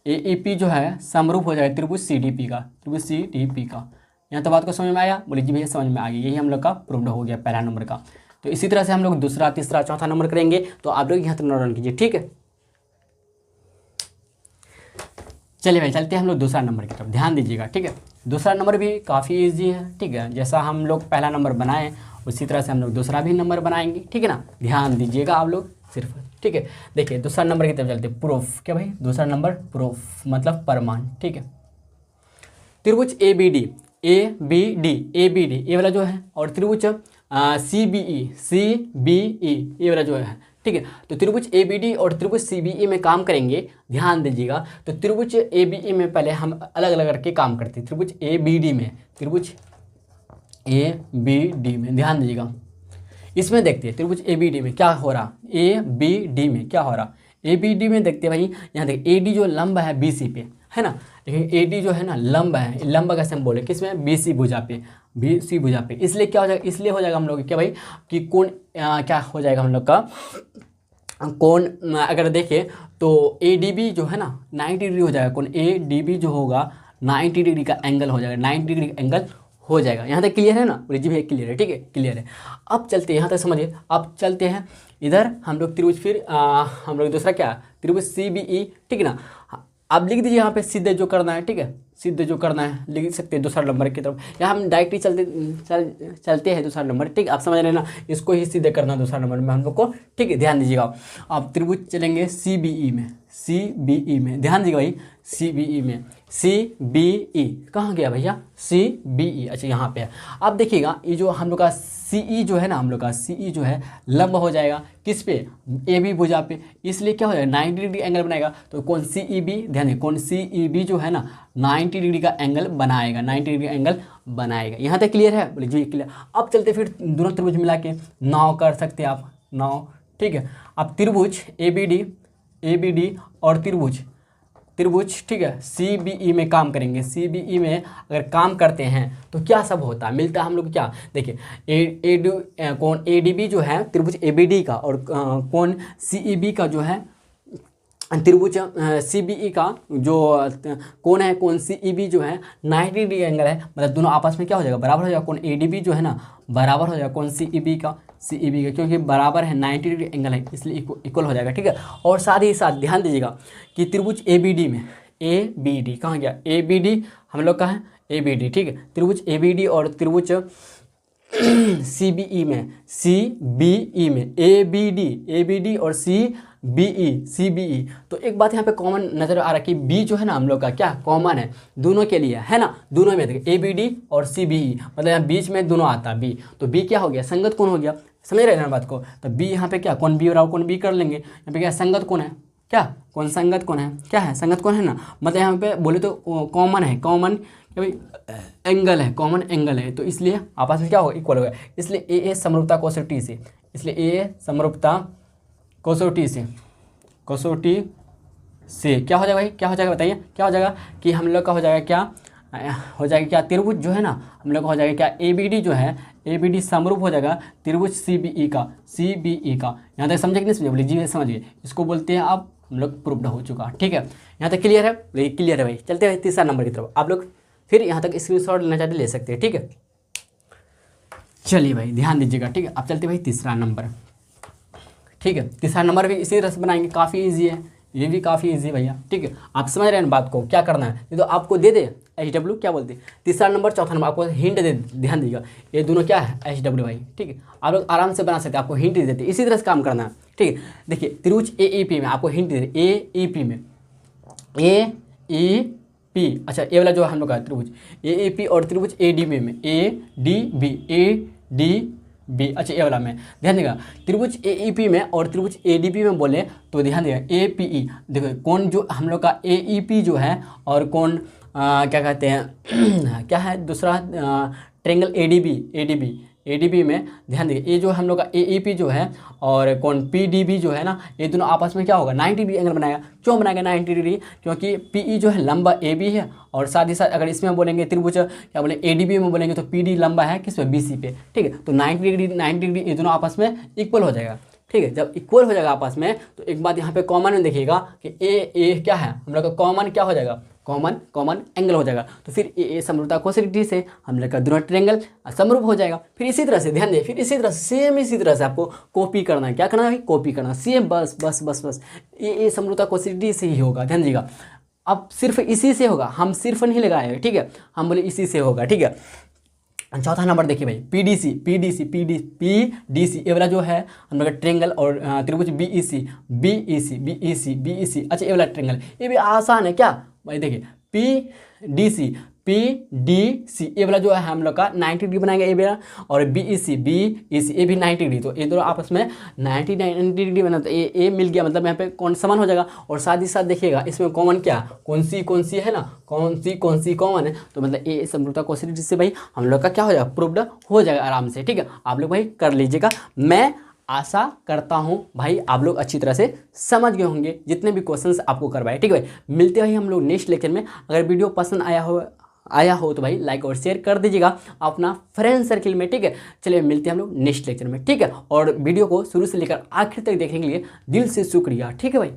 AEP जो है समरूप हो जाएगा त्रिभुज CDP का। यहाँ तो बात को समझ में आया, बोलिए जी भैया समझ में आ गई, यही हम लोग का प्रूव्ड हो गया पहला नंबर का। तो इसी तरह से हम लोग दूसरा, तीसरा, चौथा नंबर करेंगे, तो आप लोग यहाँ तक नोट डाउन कीजिए। ठीक है, चलिए भाई चलते हैं हम लोग दूसरा नंबर की तरफ, ध्यान दीजिएगा। ठीक है, दूसरा नंबर भी काफ़ी इजी है। ठीक है, जैसा हम लोग पहला नंबर बनाए उसी तरह से हम लोग दूसरा भी नंबर बनाएंगे। ठीक है ना, ध्यान दीजिएगा आप लोग सिर्फ। ठीक है, देखिए दूसरा नंबर की तरफ चलते हैं, प्रूफ, क्या भाई दूसरा नंबर प्रूफ मतलब प्रमाण। ठीक है, त्रिभुज ABD ये वाला जो है, और त्रिभुज CBE ये वाला जो है। ठीक है, तो त्रिभुज ABD और त्रिभुज CBE में काम करेंगे, ध्यान दीजिएगा। तो त्रिभुज ABE में पहले हम अलग अलग करके काम करते हैं, त्रिभुज ABD में ध्यान दीजिएगा। इसमें देखते हैं त्रिभुज ABD में क्या हो रहा, ABD में क्या हो रहा, ABD में देखते हैं भाई, यहाँ देखिए AD जो लंब है BC पे, है ना, लेकिन AD जो है ना लंब है, लंब कैसे हम बोले, किसमें, BC भुजा पे, इसलिए क्या हो जाएगा, इसलिए हो जाएगा हम लोग क्या भाई, कि कोण क्या हो जाएगा हम लोग का कोण, अगर देखें तो ADB जो है ना 90 डिग्री हो जाएगा, कोण ADB जो होगा 90 डिग्री का एंगल हो जाएगा, 90 डिग्री का एंगल हो जाएगा। यहाँ तक क्लियर है ना, बोलिए जी भैया क्लियर है। ठीक है, क्लियर है। अब चलते हैं यहाँ तक समझिए, अब चलते हैं इधर हम लोग त्रिभुज, फिर हम लोग दूसरा क्या, त्रिभुज CBE। ठीक है ना, आप लिख दीजिए यहाँ पे सीधे जो करना है। ठीक है, सीधे जो करना है लिख सकते हैं दूसरा नंबर की तरफ, यहाँ हम डायरेक्टली चलते हैं दूसरा नंबर। ठीक, आप समझ रहे हैं ना, इसको ही सीधे करना है दूसरा नंबर में हम लोग को। ठीक है, ध्यान दीजिएगा। आप त्रिभुज चलेंगे CBE में, ध्यान दीजिएगा भाई, CBE कहाँ गया भैया, CBE, अच्छा यहाँ पे है। अब देखिएगा ये जो हम लोग का CE जो है ना, हम लोग का CE जो है लंब हो जाएगा किस पे, AB भुजा पे, इसलिए क्या हो जाएगा 90 डिग्री एंगल बनाएगा। तो कौन CEB, ध्यान दें, कौन CEB जो है ना 90 डिग्री का एंगल बनाएगा, 90 डिग्री एंगल बनाएगा। यहाँ तक क्लियर है, बोलिए जी क्लियर। अब चलते फिर दोनों त्रिभुज मिला के 9 कर सकते हैं आप, 9। ठीक है, अब त्रिभुज ABD और त्रिभुज ठीक है CBE में काम करेंगे। CBE में अगर काम करते हैं तो क्या सब होता है, मिलता है हम लोग क्या, देखिए कौन ADB जो है त्रिभुज ABD का, और कौन CEB का जो है त्रिभुज CBE का जो कौन है, कौन CEB जो है 90 डिग्री एंगल है, मतलब दोनों आपस में क्या हो जाएगा, बराबर हो जाएगा। कौन ADB जो है ना बराबर हो जाएगा कौन CEB का, क्योंकि बराबर है 90 डिग्री एंगल है, इसलिए इक्वल हो जाएगा। ठीक है, और साथ ही साथ ध्यान दीजिएगा कि त्रिभुज ABD में, ABD कहाँ गया, ABD हम लोग का है ABD। ठीक है, त्रिभुज ABD और त्रिभुज CBE में, CBE में, ABD और CBE। तो एक बात यहाँ पे कॉमन नज़र आ रहा है कि बी जो है ना हम लोग का क्या कॉमन है दोनों के लिए, है ना, दोनों में देखिए ABD और CBE, मतलब यहाँ बीच में दोनों आता है बी, तो बी क्या हो गया, संगत कौन हो गया, समझ रहे हैं ना बात को। तो बी यहाँ पे क्या कौन बी और कौन बी कर लेंगे, यहाँ पे क्या संगत कौन है, क्या कौन संगत कौन है, क्या है संगत कौन है ना, मतलब यहाँ पे बोले तो कॉमन है, कॉमन भाई एंगल है, कॉमन एंगल है, तो इसलिए आपस में क्या होगा, इक्वल होगा। इसलिए ए समरूपता कसौटी से, इसलिए ए समरूपता कसौटी से क्या हो जाएगा भाई, क्या हो जाएगा बताइए, क्या हो जाएगा कि हम लोग का हो जाएगा क्या त्रिभुज जो है ना हम लोग का हो जाएगा क्या ABD जो है, ABD समरूप हो जाएगा त्रिभुज CBE का। यहाँ तक समझे कि नहीं समझे, बोलिए जी समझिए, इसको बोलते हैं आप हम लोग प्रूव्ड हो चुका, ठीक है, यहाँ तक क्लियर है, क्लियर है भाई। चलते हैं तीसरा नंबर की तरफ, आप लोग फिर यहाँ तक स्क्रीनशॉट लेना चाहते ले सकते हैं, ठीक है। चलिए भाई ध्यान दीजिएगा, ठीक है। अब चलते भाई तीसरा नंबर, ठीक है। तीसरा नंबर भी इसी तरह से बनाएंगे, काफ़ी ईजी है, ये भी काफ़ी ईजी भैया, ठीक है। आप समझ रहे हैं बात को, क्या करना है, ये तो आपको दे दे HW क्या बोलते हैं, तीसरा नंबर चौथा नंबर आपको हिंट दे, ध्यान दीजिएगा, ये दोनों क्या है HW भाई, ठीक है। आप लोग आराम से बना सकते हैं, आपको हिंट दे देते, इसी तरह से काम करना है, ठीक है। देखिए त्रिभुज AEP में आपको हिंट दे दे, AEP में, AEP, अच्छा ये वाला जो हम लोग का त्रिभुज AEP और त्रिभुज ADB में, ADB, अच्छा ये वाला में ध्यान देगा, त्रिभुज AEP में और त्रिभुज ADB में बोले तो ध्यान देगा APE, देखो कौन जो हम लोग का AEP जो है और कौन क्या कहते हैं क्या है दूसरा ट्रेंगल ADB में ध्यान देखिए, ये जो हम लोग का AEP जो है और कौन PDB जो है ना, ये दोनों आपस में क्या होगा 90 डिग्री एंगल बनाएगा। क्यों बनाएगा 90 डिग्री, क्योंकि PE जो है लंबा AB है, और साथ ही साथ अगर इसमें बोलेंगे त्रिभुज क्या बोले ADB में बोलेंगे तो PD लंबा है किस पे, BC पे, ठीक है। तो 90 डिग्री ये दोनों आपस में इक्वल हो जाएगा, ठीक है। जब इक्वल हो जाएगा आपस में तो एक बात यहाँ पे कॉमन में देखिएगा कि ए क्या है हम लोग का कॉमन क्या हो जाएगा, कॉमन एंगल हो जाएगा। तो फिर ए समरूपता कोसेलिटी से हम लोग का दोनों ट्रायंगल समरूप हो जाएगा। फिर इसी तरह से ध्यान दें, फिर इसी तरह सेम इसी तरह से आपको कॉपी करना है, क्या करना है कॉपी करना, सेम बस ए समरूपता कोसेलिटी से ही होगा, ध्यान दीजिएगा। अब सिर्फ इसी से होगा, हम सिर्फ नहीं लगाए, ठीक है, हम बोले इसी से होगा, ठीक है। चौथा नंबर देखिए भाई PDC ये वाला जो है हम लोग का ट्रायंगल और त्रिभुज BEC, अच्छा ये वाला ट्रायंगल ये भी आसान है क्या भाई, देखिए PDC ये वाला जो है हम लोग का 90 डिग्री बनाएंगे ये वाला, और BEC ये भी 90 डिग्री, तो ये दोनों आपस में 90 डिग्री बना, तो ये मिल गया, मतलब यहाँ पे कौन समान हो जाएगा। और साथ ही साथ देखिएगा इसमें कॉमन क्या कौन सी है ना, कौन सी कॉमन है, तो मतलब ये समरूपता कोसेलिटी से भाई हम लोग का क्या हो जाएगा प्रूव्ड हो जाएगा आराम से, ठीक है। आप लोग भाई कर लीजिएगा, मैं आशा करता हूं भाई आप लोग अच्छी तरह से समझ गए होंगे जितने भी क्वेश्चंस आपको करवाए, ठीक है भाई। मिलते हैं हम लोग नेक्स्ट लेक्चर में। अगर वीडियो पसंद आया हो तो भाई लाइक और शेयर कर दीजिएगा अपना फ्रेंड सर्किल में, ठीक है। चलिए मिलते हैं हम लोग नेक्स्ट लेक्चर में, ठीक है। और वीडियो को शुरू से लेकर आखिर तक देखने के लिए दिल से शुक्रिया, ठीक है भाई।